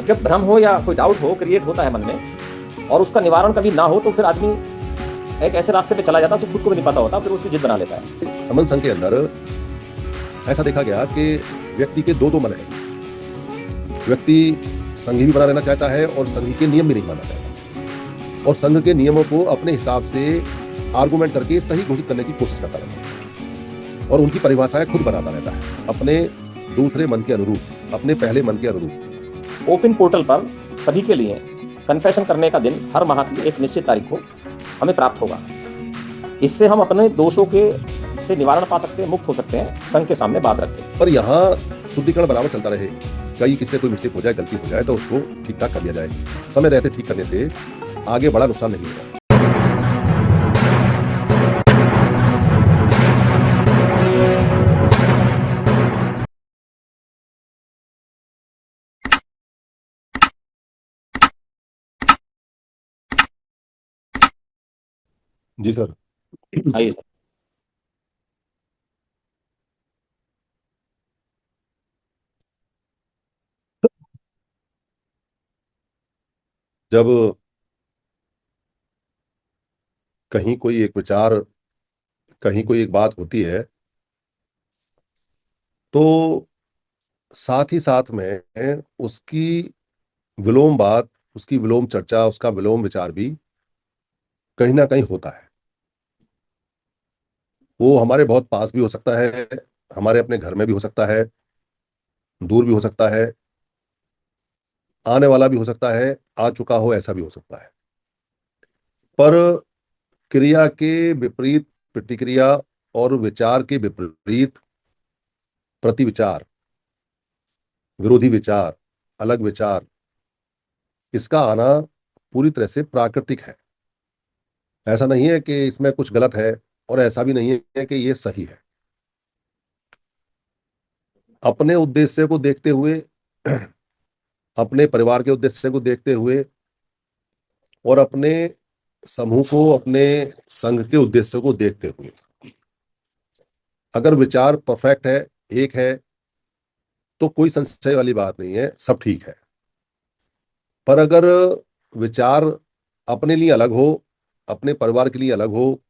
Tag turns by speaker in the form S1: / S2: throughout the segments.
S1: जब भ्रम हो या कोई डाउट हो क्रिएट होता है मन में और उसका निवारण कभी ना हो तो फिर आदमी एक ऐसे रास्ते पे चला जाता है उसको खुद को भी नहीं पता होता, फिर उसकी जिद बना लेता है।
S2: संबंध संघ के अंदर ऐसा देखा गया कि व्यक्ति के दो मन है। व्यक्ति संघी भी बना रहना चाहता है और संघी के नियम भी नहीं मानना चाहता, और संघ के नियमों को अपने हिसाब से आर्गुमेंट करके सही घोषित करने की कोशिश करता रहता है और उनकी परिभाषाएं खुद बनाता रहता है अपने दूसरे मन के अनुरूप, अपने पहले मन के अनुरूप।
S1: ओपन पोर्टल पर सभी के लिए कन्फेशन करने का दिन हर माह की एक निश्चित तारीख को हमें प्राप्त होगा। इससे हम अपने दोषों के से निवारण पा सकते हैं, मुक्त हो सकते हैं संघ के सामने बात रख के।
S2: पर यहाँ शुद्धिकरण बराबर चलता रहे। कहीं किसी से कोई मिस्टेक हो जाए, गलती हो जाए तो उसको ठीक ठाक कर लिया जाए। समय रहते ठीक करने से आगे बड़ा नुकसान नहीं होगा। जी सर।
S1: आइए सर।
S2: जब कहीं कोई एक विचार, कहीं कोई एक बात होती है तो साथ ही साथ में उसकी विलोम बात, उसकी विलोम चर्चा, उसका विलोम विचार भी कहीं ना कहीं होता है। वो हमारे बहुत पास भी हो सकता है, हमारे अपने घर में भी हो सकता है, दूर भी हो सकता है, आने वाला भी हो सकता है, आ चुका हो ऐसा भी हो सकता है। पर क्रिया के विपरीत प्रतिक्रिया और विचार के विपरीत प्रतिविचार, विरोधी विचार, अलग विचार, इसका आना पूरी तरह से प्राकृतिक है। ऐसा नहीं है कि इसमें कुछ गलत है और ऐसा भी नहीं है कि ये सही है। अपने उद्देश्य को देखते हुए, अपने परिवार के उद्देश्य को देखते हुए और अपने समूह को, अपने संघ के उद्देश्य को देखते हुए अगर विचार परफेक्ट है, एक है, तो कोई संशय वाली बात नहीं है, सब ठीक है। पर अगर विचार अपने लिए अलग हो, अपने परिवार के लिए अलग हो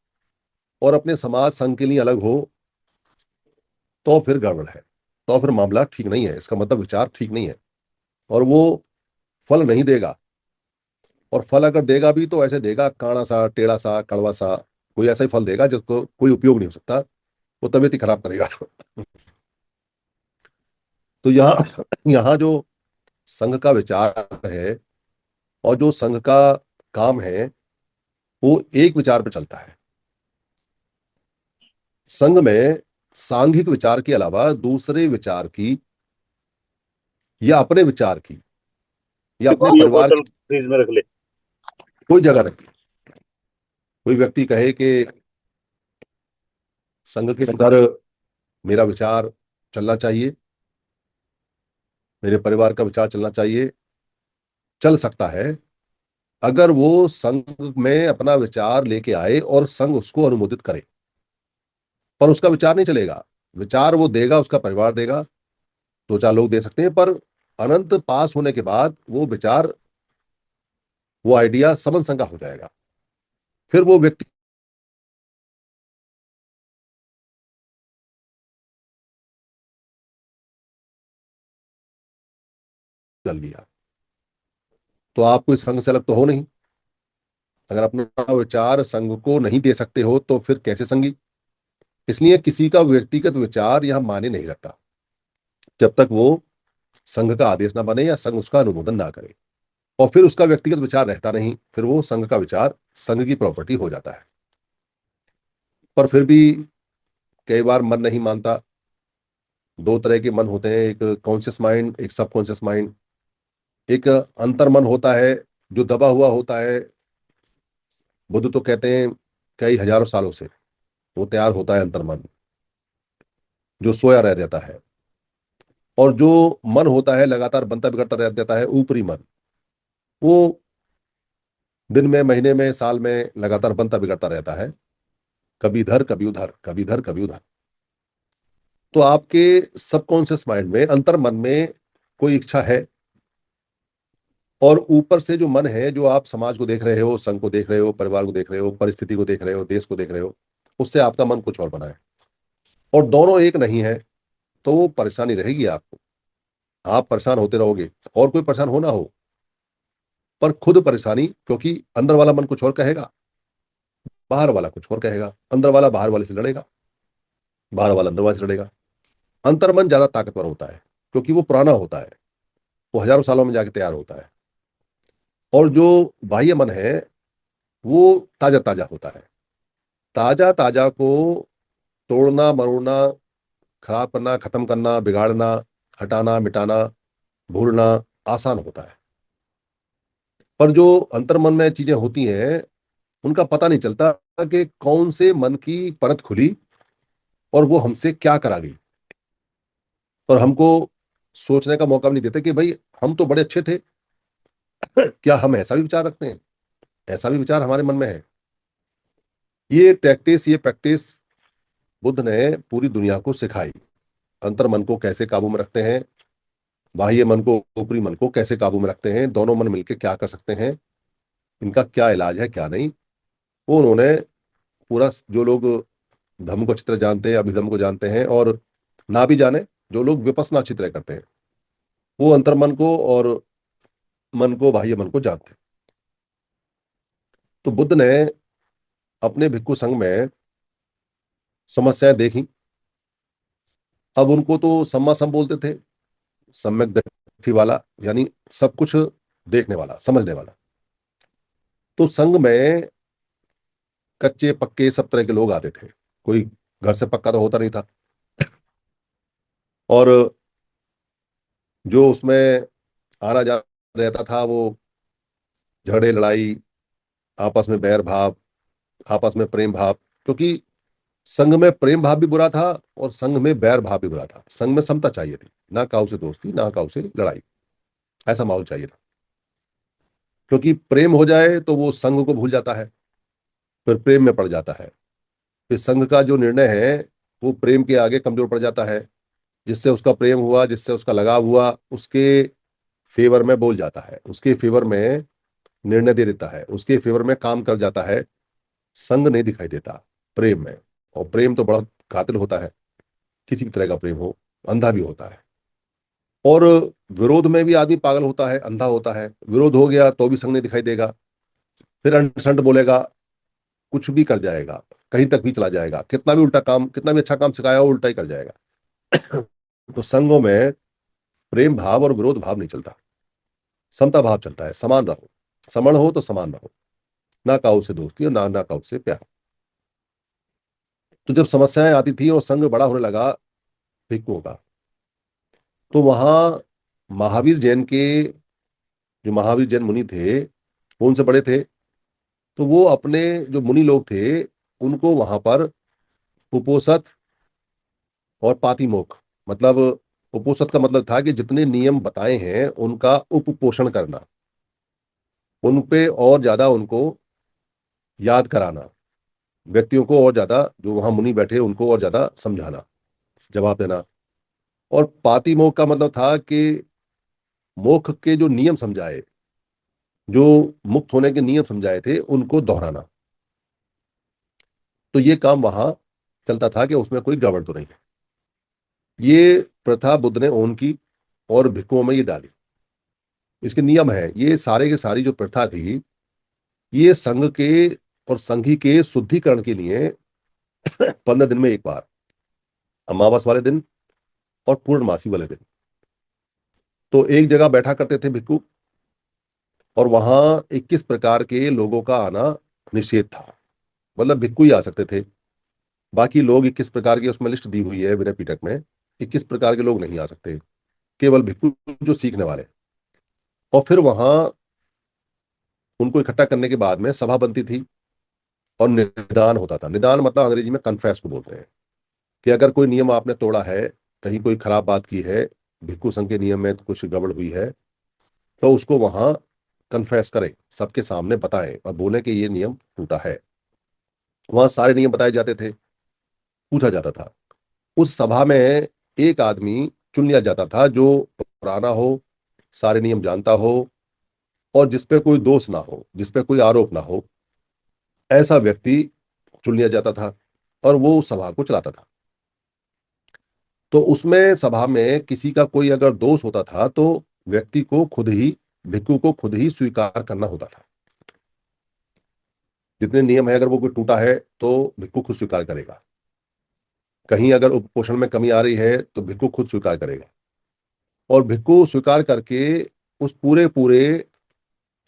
S2: और अपने समाज संघ के लिए अलग हो तो फिर गड़बड़ है, तो फिर मामला ठीक नहीं है। इसका मतलब विचार ठीक नहीं है और वो फल नहीं देगा। और फल अगर देगा भी तो ऐसे देगा, काड़ा सा, टेढ़ा सा, कड़वा सा, कोई ऐसा ही फल देगा जिसको कोई उपयोग नहीं हो सकता, वो तबीयत ही खराब करेगा। तो यहाँ यहाँ जो संघ का विचार है और जो संघ का काम है वो एक विचार पे चलता है। संघ में सांघिक विचार के अलावा दूसरे विचार की या अपने विचार की या अपने
S3: ये
S2: परिवार
S3: बोतल
S2: की
S3: फ्रिज में रख ले।
S2: कोई जगह नहीं। कोई व्यक्ति कहे कि संघ के अंदर मेरा विचार चलना चाहिए, मेरे परिवार का विचार चलना चाहिए, चल सकता है अगर वो संघ में अपना विचार लेके आए और संघ उसको अनुमोदित करे। पर उसका विचार नहीं चलेगा, विचार वो देगा, उसका परिवार देगा, दो चार लोग दे सकते हैं, पर अनंत पास होने के बाद वो विचार, वो आइडिया समन संघ का हो जाएगा। फिर वो व्यक्ति कर लिया तो आपको इस संघ से अलग तो हो नहीं। अगर अपना विचार संघ को नहीं दे सकते हो तो फिर कैसे संघी। इसलिए किसी का व्यक्तिगत विचार यह माने नहीं रखता जब तक वो संघ का आदेश ना बने या संघ उसका अनुमोदन ना करे, और फिर उसका व्यक्तिगत विचार रहता नहीं, फिर वो संघ का विचार संघ की प्रॉपर्टी हो जाता है। पर फिर भी कई बार मन नहीं मानता। दो तरह के मन होते हैं, एक कॉन्शियस माइंड, एक सबकॉन्शियस माइंड। एक अंतर मन होता है जो दबा हुआ होता है। बुद्ध तो कहते हैं कई हजारों सालों से वो तैयार होता है अंतर मन, जो सोया रह जाता है। और जो मन होता है लगातार बनता बिगड़ता रह जाता है, ऊपरी मन, वो दिन में, महीने में, साल में लगातार बनता बिगड़ता रहता है, कभी इधर कभी उधर, कभी इधर कभी उधर। तो आपके सबकॉन्शियस माइंड में, अंतर मन में कोई इच्छा है और ऊपर से जो मन है, जो आप समाज को देख रहे हो, संघ को देख रहे हो, परिवार को देख रहे हो, परिस्थिति को देख रहे हो, देश को देख रहे हो, उससे आपका मन कुछ और बना है, और दोनों एक नहीं है, तो वो परेशानी रहेगी आपको। आप परेशान होते रहोगे, और कोई परेशान हो ना हो, पर खुद परेशानी, क्योंकि अंदर वाला मन कुछ और कहेगा, बाहर वाला कुछ और कहेगा। अंदर वाला बाहर वाले से लड़ेगा, बाहर वाला अंदर वाले से लड़ेगा। अंतर्मन ज्यादा ताकतवर होता है, क्योंकि वो पुराना होता है, वो हजारों सालों में जाके तैयार होता है। और जो बाह्य मन है, वो ताजा ताजा होता है। ताजा ताजा को तोड़ना, मरोड़ना, खराब करना, खत्म करना, बिगाड़ना, हटाना, मिटाना, भूलना आसान होता है। पर जो अंतर्मन में चीजें होती हैं, उनका पता नहीं चलता कि कौन से मन की परत खुली और वो हमसे क्या करा गई। और हमको सोचने का मौका भी नहीं देते कि भाई, हम तो बड़े अच्छे थे, क्या हम ऐसा भी विचार रखते हैं, ऐसा भी विचार हमारे मन में है। ये प्रैक्टिस बुद्ध ने पूरी दुनिया को सिखाई। अंतर्मन को कैसे काबू में रखते हैं, बाह्य मन को, ऊपरी मन को कैसे काबू में रखते हैं, दोनों मन मिलकर क्या कर सकते हैं, इनका क्या इलाज है, क्या नहीं, वो उन्होंने पूरा, जो लोग धर्म को अच्छी तरह जानते हैं, अभिधर्म को जानते हैं, और ना भी जाने, जो लोग विपස්සना अच्छी तरह करते हैं, वो अंतर्मन को और मन को, बाह्य मन को जानते हैं। तो बुद्ध ने अपने भिक्षु संघ में समस्याएं देखी। अब उनको तो सम्मा सम बोलते थे, सम्यक दृष्टि वाला, यानी सब कुछ देखने वाला, समझने वाला। तो संघ में कच्चे पक्के सब तरह के लोग आते थे, कोई घर से पक्का तो होता नहीं था। और जो उसमें आना जा रहता था, वो झगड़े, लड़ाई, आपस में बैर भाव, आपस में प्रेम भाव, क्योंकि संघ में प्रेम भाव भी बुरा था और संघ में बैर भाव भी बुरा था। संघ में समता चाहिए थी, ना काऊ से दोस्ती, ना काऊ से लड़ाई, ऐसा माहौल चाहिए था। क्योंकि प्रेम हो जाए तो वो संघ को भूल जाता है, फिर प्रेम में पड़ जाता है। फिर संघ का जो निर्णय है, वो प्रेम के आगे कमजोर पड़ जाता है। जिससे उसका प्रेम हुआ, जिससे उसका लगाव हुआ, उसके फेवर में बोल जाता है, उसके फेवर में निर्णय दे देता है, उसके फेवर में काम कर जाता है। संग नहीं दिखाई देता प्रेम में। और प्रेम तो बड़ा कातिल होता है, किसी भी तरह का प्रेम हो, अंधा भी होता है। और विरोध में भी आदमी पागल होता है, अंधा होता है। विरोध हो गया तो भी संग नहीं दिखाई देगा, फिर अंट बोलेगा, कुछ भी कर जाएगा, कहीं तक भी चला जाएगा, कितना भी उल्टा काम, कितना भी अच्छा काम सिखाया हो, उल्टा ही कर जाएगा। तो संगों में प्रेम भाव और विरोध भाव नहीं चलता, समता भाव चलता है। समान रहो, समान हो तो समान रहो, ना काऊ से दोस्ती और ना काऊ से प्यार। तो जब समस्याएं आती थी और संघ बड़ा होने लगा भिक्षुओं का, तो वहां महावीर जैन के, जो महावीर जैन मुनि थे, वो उनसे बड़े थे। तो वो अपने जो मुनि लोग थे, उनको वहां पर उपोसत और पातिमोक्ष, मतलब उपोसत का मतलब था कि जितने नियम बताए हैं उनका उपपोषण करना, उन पे और ज्यादा उनको याद कराना, व्यक्तियों को और ज्यादा, जो वहां मुनि बैठे उनको और ज्यादा समझाना, जवाब देना। और पातिमोक्ष का मतलब था कि मोक्ष के जो नियम समझाए, जो मुक्त होने के नियम समझाए थे, उनको दोहराना। तो ये काम वहां चलता था कि उसमें कोई गड़बड़ तो नहीं है। ये प्रथा बुद्ध ने ओन की और भिक्षुओं में ये डाली। इसके नियम है, ये सारे के सारी जो प्रथा थी, ये संघ के और संघी के शुद्धिकरण के लिए 15 दिन में एक बार, अमावस वाले दिन और पूर्णमासी वाले दिन, तो एक जगह बैठा करते थे भिक्षु। और वहां 21 प्रकार के लोगों का आना निषेध था, मतलब भिक्षु ही आ सकते थे। बाकी लोग 21 प्रकार की उसमें लिस्ट दी हुई है विनय पिटक में, 21 प्रकार के लोग नहीं आ सकते, केवल भिक्षु जो सीखने वाले। और फिर वहां उनको इकट्ठा करने के बाद में सभा बनती थी और निदान होता था। निदान मतलब अंग्रेजी में कन्फेस को बोलते हैं, कि अगर कोई नियम आपने तोड़ा है, कहीं कोई खराब बात की है, भिक्षु संघ के नियम में तो कुछ गड़बड़ हुई है, तो उसको वहां कन्फेस करें, सबके सामने बताएं और बोले कि ये नियम टूटा है। वहां सारे नियम बताए जाते थे, पूछा जाता था। उस सभा में एक आदमी चुन लिया जाता था जो पुराना हो, सारे नियम जानता हो, और जिसपे कोई दोष ना हो, जिसपे कोई आरोप ना हो, ऐसा व्यक्ति चुन लिया जाता था और वो उस सभा को चलाता था। तो उसमें सभा में किसी का कोई अगर दोष होता था तो व्यक्ति को खुद ही, भिक्षु को खुद ही स्वीकार करना होता था। जितने नियम है, अगर वो कोई टूटा है तो भिक्षु खुद स्वीकार करेगा। कहीं अगर पोषण में कमी आ रही है तो भिक्षु खुद स्वीकार करेगा, और भिक्षु स्वीकार करके उस पूरे पूरे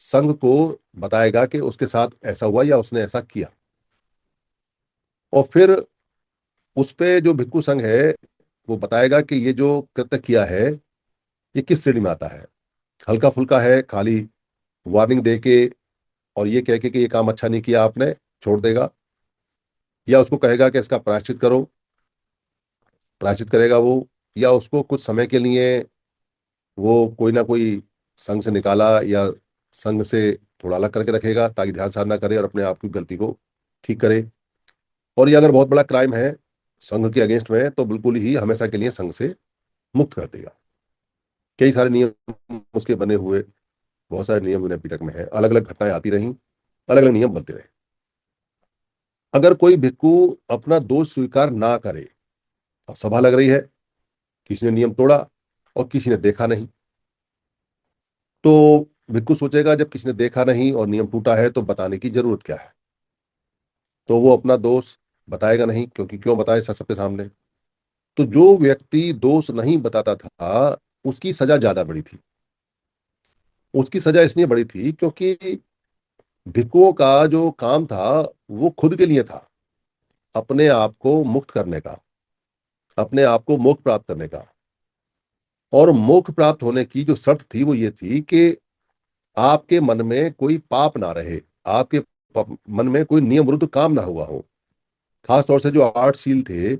S2: संघ को बताएगा कि उसके साथ ऐसा हुआ या उसने ऐसा किया। और फिर उस पे जो भिक्षु संघ है वो बताएगा कि ये जो कृत्य किया है ये किस श्रेणी में आता है। हल्का फुल्का है, खाली वार्निंग दे के और ये कह के कि ये काम अच्छा नहीं किया आपने, छोड़ देगा, या उसको कहेगा कि इसका प्रायश्चित करो, प्रायश्चित करेगा वो, या उसको कुछ समय के लिए वो कोई ना कोई संघ से निकाला या संघ से थोड़ा अलग करके रखेगा ताकि ध्यान साधना करे और अपने आप की गलती को ठीक करे। और ये अगर बहुत बड़ा क्राइम है संघ के अगेंस्ट में तो बिल्कुल ही हमेशा के लिए संघ से मुक्त कर देगा। कई सारे नियम उसके बने हुए, बहुत सारे नियम विनय पिटक में है, अलग अलग घटनाएं आती रहीं, अलग अलग नियम बनते रहे। अगर कोई भिक्षु अपना दोष स्वीकार ना करे, अब सभा लग रही है, किसी ने नियम तोड़ा और किसी ने देखा नहीं, तो भिक्षु सोचेगा जब किसी ने देखा नहीं और नियम टूटा है तो बताने की जरूरत क्या है। तो वो अपना दोष बताएगा नहीं, क्योंकि क्यों बताए सबके सामने। तो जो व्यक्ति दोष नहीं बताता था उसकी सजा ज्यादा बड़ी थी। उसकी सजा इसलिए बड़ी थी क्योंकि भिक्षुओं का जो काम था वो खुद के लिए था, अपने आप को मुक्त करने का, अपने आप को मोक्ष प्राप्त करने का। और मोक्ष प्राप्त होने की जो शर्त थी वो ये थी कि आपके मन में कोई पाप ना रहे, आपके मन में कोई नियम विरुद्ध काम ना हुआ हो। खास तौर से जो आठ सील थे,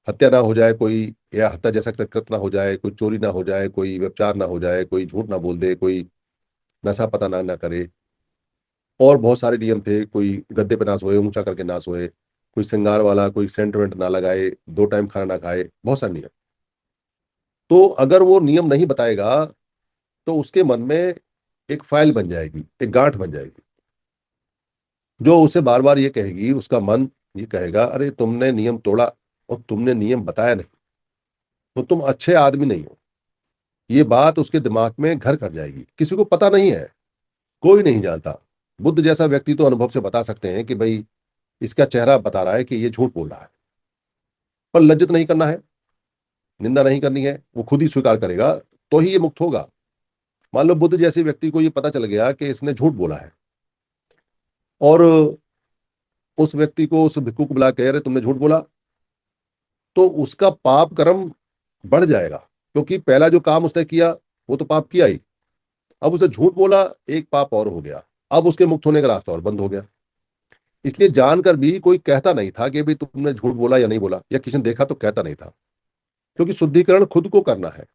S2: हत्या ना हो जाए कोई, या हत्या जैसा कृत्य ना हो जाए, कोई चोरी ना हो जाए, कोई व्यभिचार ना हो जाए, कोई झूठ ना बोल दे, कोई नशा पता ना करे। और बहुत सारे नियम थे, कोई गद्दे पे ना सोए, ऊंचा करके ना सोए, कोई श्रृंगार वाला, कोई सेंट वेंट ना लगाए, दो टाइम खाना ना खाए, बहुत सारे नियम। तो अगर वो नियम नहीं बताएगा तो उसके मन में एक फाइल बन जाएगी, एक गांठ बन जाएगी, जो उसे बार बार ये कहेगी, उसका मन ये कहेगा अरे तुमने नियम तोड़ा और तुमने नियम बताया नहीं, तो तुम अच्छे आदमी नहीं हो। ये बात उसके दिमाग में घर कर जाएगी। किसी को पता नहीं है, कोई नहीं जानता। बुद्ध जैसा व्यक्ति तो अनुभव से बता सकते हैं कि भाई इसका चेहरा बता रहा है कि ये झूठ बोल रहा है, पर लज्जित नहीं करना है, निंदा नहीं करनी है, वो खुद ही स्वीकार करेगा तो ही ये मुक्त होगा। मान लो बुद्ध जैसे व्यक्ति को ये पता चल गया कि इसने झूठ बोला है, और उस व्यक्ति को, उस भिक्षु को बुला के अरे तुमने झूठ बोला, तो उसका पाप कर्म बढ़ जाएगा, क्योंकि पहला जो काम उसने किया वो तो पाप किया ही, अब उसे झूठ बोला, एक पाप और हो गया, अब उसके मुक्त होने का रास्ता और बंद हो गया। इसलिए जानकर भी कोई कहता नहीं था कि भाई तुमने झूठ बोला या नहीं बोला, या किसी ने देखा तो कहता नहीं था, क्योंकि शुद्धिकरण खुद को करना है।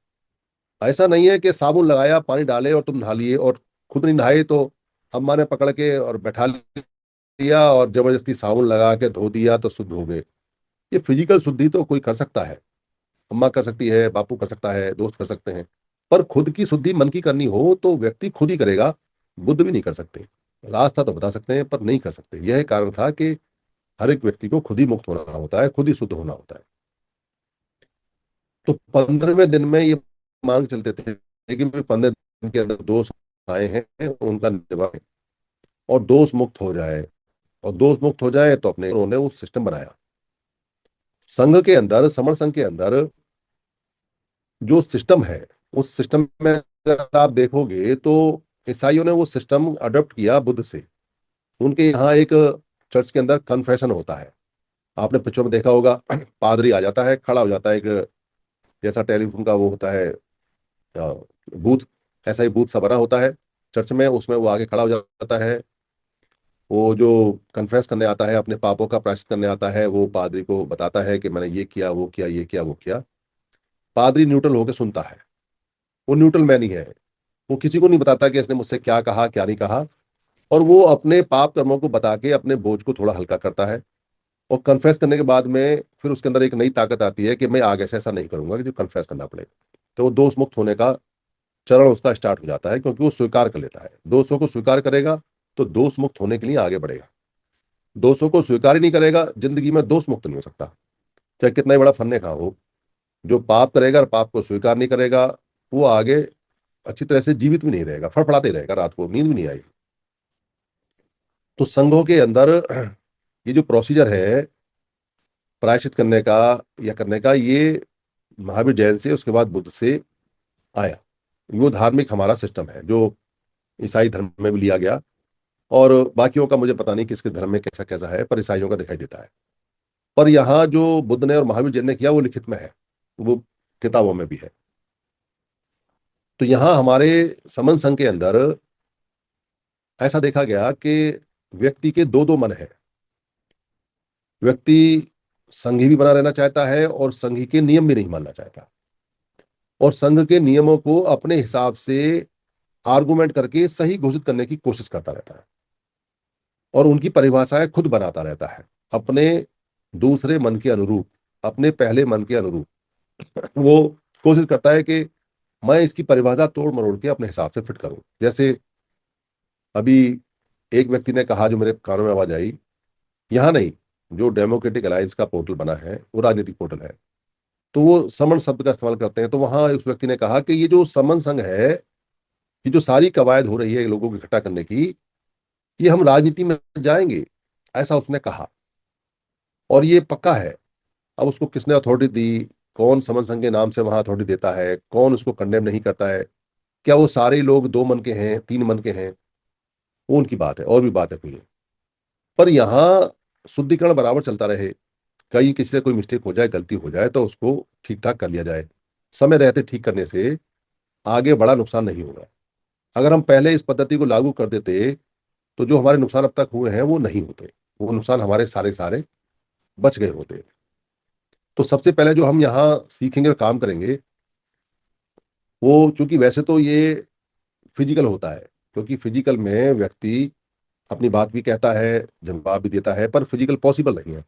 S2: ऐसा नहीं है कि साबुन लगाया, पानी डाले और तुम नहा लिए, और खुद नहीं नहाए तो अम्मा ने पकड़ के और बैठा लिया और जबरदस्ती साबुन लगा के धो दिया तो शुद्ध हो गए। ये फिजिकल शुद्धि तो कोई कर सकता है, अम्मा कर सकती है, बापू कर सकता है, दोस्त कर सकते हैं, पर खुद की शुद्धि मन की करनी हो तो व्यक्ति खुद ही करेगा। बुद्ध भी नहीं कर सकते, रास्ता तो बता सकते हैं पर नहीं कर सकते। यह कारण था कि हर एक व्यक्ति को खुद ही मुक्त होना होता है, खुद ही शुद्ध होना होता है। तो 15वें दिन में ये मांग चलते थे कि 15 दिन के अंदर दोष आए हैं उनका निवारण, और दोष मुक्त हो जाए, और दोष मुक्त हो जाए तो अपने उन्होंने वो सिस्टम बनाया। संघ के अंदर, समर संघ के अंदर जो सिस्टम है, उस सिस्टम में अगर आप देखोगे तो ईसाइयों ने वो सिस्टम अडॉप्ट किया बुद्ध से। उनके यहाँ एक चर्च के अंदर कन्फेशन होता है, आपने पिक्चर में देखा होगा। पादरी आ जाता है, खड़ा हो जाता है, एक जैसा टेलीफोन का वो होता है बूथ, ऐसा ही बूथ सा बना होता है चर्च में, उसमें वो आगे खड़ा हो जाता है। वो जो कन्फेस करने आता है, अपने पापों का प्रायश्चित करने आता है, वो पादरी को बताता है कि मैंने ये किया, वो किया, ये किया, वो किया। पादरी न्यूट्रल होकर सुनता है, वो न्यूट्रल मैन ही है, वो किसी को नहीं बताता कि इसने मुझसे क्या कहा क्या नहीं कहा, और वो अपने पाप कर्मों को बता के अपने बोझ को थोड़ा हल्का करता है। और कन्फेस करने के बाद में फिर उसके अंदर एक नई ताकत आती है कि मैं आगे से ऐसा नहीं करूंगा कि जो कन्फेस करना पड़े। तो वो दोष मुक्त होने का चरण उसका स्टार्ट हो जाता है, क्योंकि वो स्वीकार कर लेता है। दोषों को स्वीकार करेगा तो दोष मुक्त होने के लिए आगे बढ़ेगा। दोषों को स्वीकार ही नहीं करेगा, जिंदगी में दोष मुक्त नहीं हो सकता, चाहे कितना ही बड़ा फन्ने खा हो। जो पाप करेगा और पाप को स्वीकार नहीं करेगा, वो आगे अच्छी तरह से जीवित भी नहीं रहेगा, फड़फड़ाते रहेगा, रात को नींद भी नहीं आएगी। तो संघों के अंदर ये जो प्रोसीजर है प्रायश्चित करने का या करने का, ये महावीर जैन से, उसके बाद बुद्ध से आया। वो धार्मिक हमारा सिस्टम है जो ईसाई धर्म में भी लिया गया, और बाकियों का मुझे पता नहीं किसके धर्म में कैसा कैसा है, पर ईसाइयों का दिखाई देता है। पर यहाँ जो बुद्ध ने और महावीर जैन ने किया वो लिखित में है, वो किताबों में भी है। तो यहाँ हमारे समन संघ के अंदर ऐसा देखा गया कि व्यक्ति के दो दो मन है। व्यक्ति संघी भी बना रहना चाहता है और संघी के नियम भी नहीं मानना चाहता, और संघ के नियमों को अपने हिसाब से आर्गुमेंट करके सही घोषित करने की कोशिश करता रहता है, और उनकी परिभाषाएं खुद बनाता रहता है अपने दूसरे मन के अनुरूप, अपने पहले मन के अनुरूप। वो कोशिश करता है कि मैं इसकी परिभाषा तोड़ मरोड़ के अपने हिसाब से फिट करूं। जैसे अभी एक व्यक्ति ने कहा, जो मेरे कानों में आवाज आई, यहाँ नहीं, जो डेमोक्रेटिक अलायंस का पोर्टल बना है वो राजनीतिक पोर्टल है, तो वो समन शब्द का इस्तेमाल करते हैं। तो वहां उस व्यक्ति ने कहा कि ये जो समन संघ है, ये जो सारी कवायद हो रही है लोगों को इकट्ठा करने की, ये हम राजनीति में जाएंगे, ऐसा उसने कहा, और ये पक्का है। अब उसको किसने अथॉरिटी दी, कौन समन संघ के नाम से वहां अथॉरिटी देता है, कौन उसको कंडेम नहीं करता है, क्या वो सारे लोग दो मन के हैं, तीन मन के हैं, वो उनकी बात है, और भी बातें हुई है। पर यहाँ शुद्धिकरण बराबर चलता रहे, कहीं किसी से कोई मिस्टेक हो जाए, गलती हो जाए, तो उसको ठीक ठाक कर लिया जाए। समय रहते ठीक करने से आगे बड़ा नुकसान नहीं होगा। अगर हम पहले इस पद्धति को लागू कर देते तो जो हमारे नुकसान अब तक हुए हैं वो नहीं होते, वो नुकसान हमारे सारे सारे बच गए होते। तो सबसे पहले जो हम यहाँ सीखेंगे और काम करेंगे, वो चूंकि वैसे तो ये फिजिकल होता है, क्योंकि फिजिकल में व्यक्ति अपनी बात भी कहता है, जवाब भी देता है, पर फिजिकल पॉसिबल नहीं है।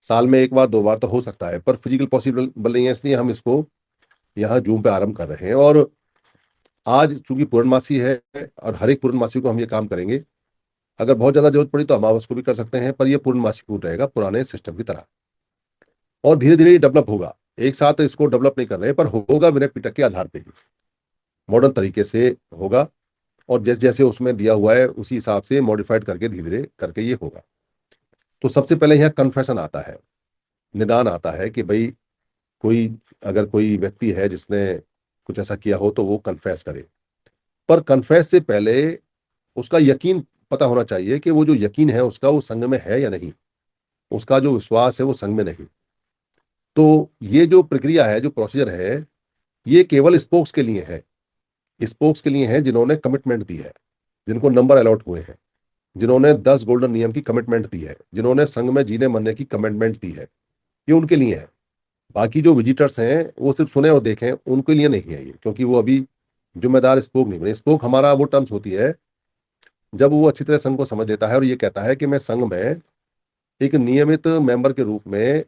S2: साल में एक बार दो बार तो हो सकता है, पर फिजिकल पॉसिबल नहीं है। इसलिए हम इसको यहाँ जूम पे आरंभ कर रहे हैं, और आज चूंकि पूर्णमासी है और हर एक पूर्णमासी को हम ये काम करेंगे। अगर बहुत ज्यादा जरूरत पड़ी तो अमावस को भी कर सकते हैं, पर ये पूर्णमासी पूर्ण रहेगा पुराने सिस्टम की तरह, और धीरे धीरे ये डेवलप होगा। एक साथ इसको डेवलप नहीं कर रहे हैं, पर होगा विनय पिटक के आधार पे ही, मॉडर्न तरीके से होगा, और जैसे जैसे उसमें दिया हुआ है उसी हिसाब से मॉडिफाइड करके धीरे धीरे करके ये होगा। तो सबसे पहले यहाँ कन्फेशन आता है, निदान आता है कि भाई कोई, अगर कोई व्यक्ति है जिसने कुछ ऐसा किया हो तो वो कन्फेस करे। पर कन्फेस से पहले उसका यकीन पता होना चाहिए कि वो जो यकीन है उसका वो संग में है या नहीं, उसका जो विश्वास है वो संग में नहीं। तो ये जो प्रक्रिया है, जो प्रोसीजर है, ये केवल स्पोक्स के लिए है। स्पोक्स के लिए है जिन्होंने कमिटमेंट दी है, जिनको नंबर अलॉट हुए हैं, जिन्होंने 10 गोल्डन नियम की कमिटमेंट दी है, जिन्होंने संघ में जीने मरने की कमिटमेंट दी है, ये उनके लिए है। बाकी जो विजिटर्स हैं वो सिर्फ सुने और देखें, उनके लिए नहीं है ये, क्योंकि वो अभी जिम्मेदार स्पोक नहीं बने। स्पोक हमारा वो टर्म्स होती है जब वो अच्छी तरह संघ को समझ लेता है और ये कहता है कि मैं संघ में एक नियमित मेंबर के रूप में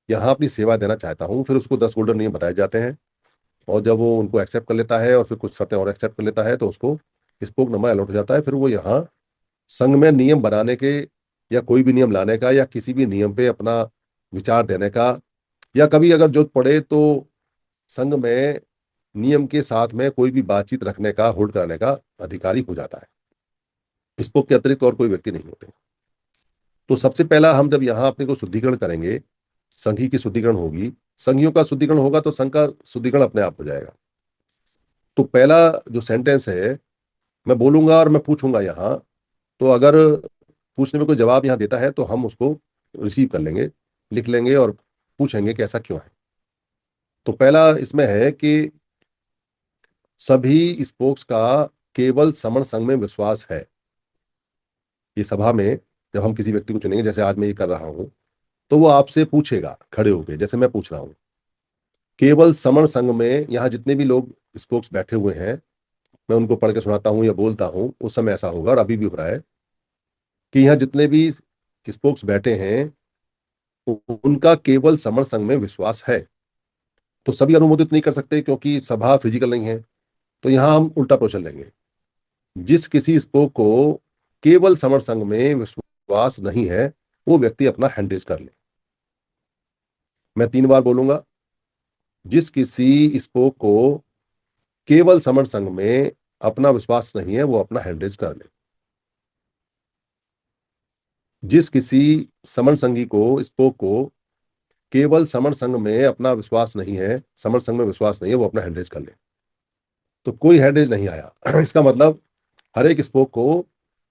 S2: यहाँ अपनी सेवा देना चाहता हूँ। फिर उसको 10 गोल्डन नियम बताए जाते हैं, और जब वो उनको एक्सेप्ट कर लेता है और फिर कुछ शर्तें और एक्सेप्ट कर लेता है तो उसको स्पोक नंबर अलॉट हो जाता है। फिर वो यहाँ संघ में नियम बनाने के, या कोई भी नियम लाने का, या किसी भी नियम पे अपना विचार देने का, या कभी अगर जरूरत पड़े तो संघ में नियम के साथ में कोई भी बातचीत रखने का, होल्ड कराने का अधिकारी हो जाता है। स्पोक के अतिरिक्त और कोई व्यक्ति नहीं होते। तो सबसे पहला हम जब यहाँ अपने को शुद्धिकरण करेंगे, संघी की शुद्धिकरण होगी, संघियों का शुद्धिकरण होगा तो संघ का शुद्धिकरण अपने आप हो जाएगा। तो पहला जो सेंटेंस है, मैं बोलूंगा और मैं पूछूंगा यहाँ, तो अगर पूछने में कोई जवाब यहाँ देता है तो हम उसको रिसीव कर लेंगे, लिख लेंगे और पूछेंगे कि ऐसा क्यों है। तो पहला इसमें है कि सभी स्पोक्स का केवल समण संघ में विश्वास है। ये सभा में जब हम किसी व्यक्ति को चुनेंगे, जैसे आज मैं ये कर रहा हूं, तो वो आपसे पूछेगा खड़े होके, जैसे मैं पूछ रहा हूं। केवल समण संघ में यहाँ जितने भी लोग स्पोक्स बैठे हुए हैं, मैं उनको पढ़ के सुनाता हूँ या बोलता हूँ, उस समय ऐसा होगा और अभी भी हो रहा है कि यहाँ जितने भी स्पोक्स बैठे हैं उनका केवल समण संघ में विश्वास है। तो सभी अनुमोदित नहीं कर सकते, क्योंकि सभा फिजिकल नहीं है, तो यहां हम उल्टा प्रोसेस लेंगे। जिस किसी स्पोक को केवल समर संघ में विश्वास नहीं है, वो व्यक्ति अपना हैंडरेज कर ले। मैं 3 बार बोलूंगा। जिस किसी स्पोक को केवल समर संघ में अपना विश्वास नहीं है, वो अपना हैंडरेज कर ले। जिस किसी समर संघी को स्पोक को केवल समर संघ में अपना विश्वास नहीं है, समर संघ में विश्वास नहीं है, वो अपना हैंडरेज कर ले। तो कोई हैंडरेज नहीं आया। इसका मतलब हर एक स्पोक को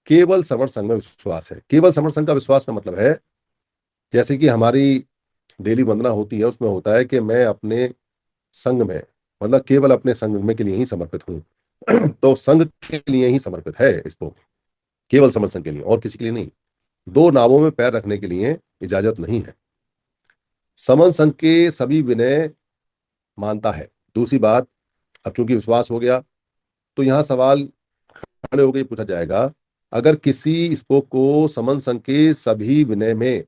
S2: केवल समर संघ में विश्वास है। केवल समर संघ का विश्वास का मतलब है, जैसे कि हमारी डेली वंदना होती है, उसमें होता है कि मैं अपने संघ में, मतलब केवल अपने संघ में के लिए ही समर्पित हूं। तो संघ के लिए ही समर्पित है स्पोक, केवल समर संघ के लिए, और किसी के लिए नहीं। दो नावों में पैर रखने के लिए इजाजत नहीं है। समन संघ के सभी विनय मानता है। दूसरी बात, अब चूंकि विश्वास हो गया, तो यहां सवाल खड़े होकर पूछा जाएगा, अगर किसी स्पोक को समन संघ के सभी विनय में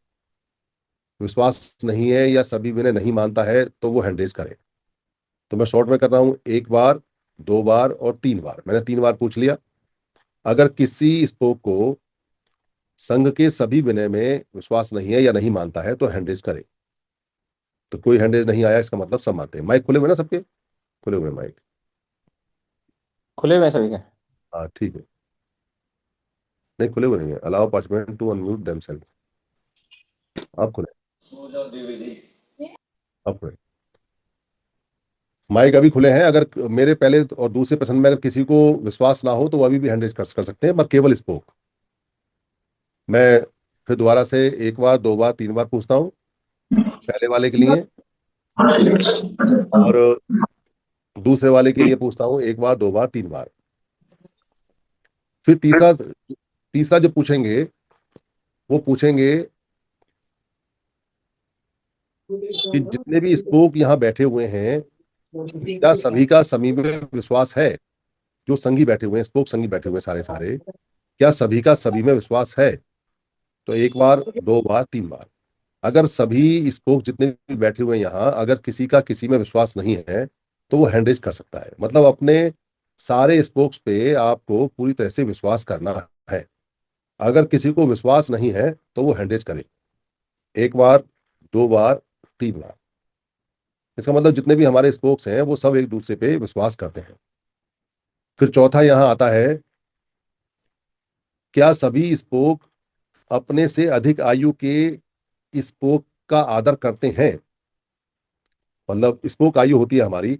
S2: विश्वास नहीं है या सभी विनय नहीं मानता है, तो वो हैंडरेज करे। तो मैं शॉर्ट में कर रहा हूं, 1 बार, 2 बार और 3 बार। मैंने 3 बार पूछ लिया। अगर किसी स्पोक को संघ के सभी विनय में विश्वास नहीं है या नहीं मानता है, तो हैंडरेज करे। तो कोई हैंडरेज नहीं आया, इसका मतलब सब मानते हैं। माइक खुले हुए ना सबके? खुले हुए माइक?
S1: खुले हुए हैं सभी के।
S2: हाँ ठीक है। नहीं, खुले हुए नहीं है। Allow participant to unmute themselves. आप खुले, आप खुले। माइक अभी खुले हैं। अगर मेरे पहले और दूसरे प्रश्न में अगर किसी को विश्वास ना हो, तो वो अभी भी हैंडरेज कर सकते हैं, पर केवल स्पोक। मैं फिर दोबारा से 1 बार, 2 बार, 3 बार पूछता हूँ पहले वाले के लिए, और दूसरे वाले के लिए पूछता हूँ 1 बार, 2 बार, 3 बार। फिर तीसरा तीसरा जो पूछेंगे, वो पूछेंगे कि जितने भी स्पोक यहाँ बैठे हुए हैं, क्या सभी का सभी में विश्वास है? जो संगी बैठे हुए हैं, स्पोक संगी बैठे हुए हैं सारे सारे, क्या सभी का सभी में विश्वास है? तो 1 बार, 2 बार, 3 बार। अगर सभी स्पोक जितने भी बैठे हुए हैं यहाँ, अगर किसी का किसी में विश्वास नहीं है, तो वो हैंडरेज कर सकता है। मतलब अपने सारे स्पोक्स पे आपको पूरी तरह से विश्वास करना है। अगर किसी को विश्वास नहीं है, तो वो हैंडरेज करे। 1 बार, 2 बार, 3 बार। इसका मतलब जितने भी हमारे स्पोक्स हैं, वो सब एक दूसरे पे विश्वास करते हैं। फिर चौथा यहां आता है, क्या सभी स्पोक अपने से अधिक आयु के स्पोक का आदर करते हैं? मतलब स्पोक आयु होती है हमारी,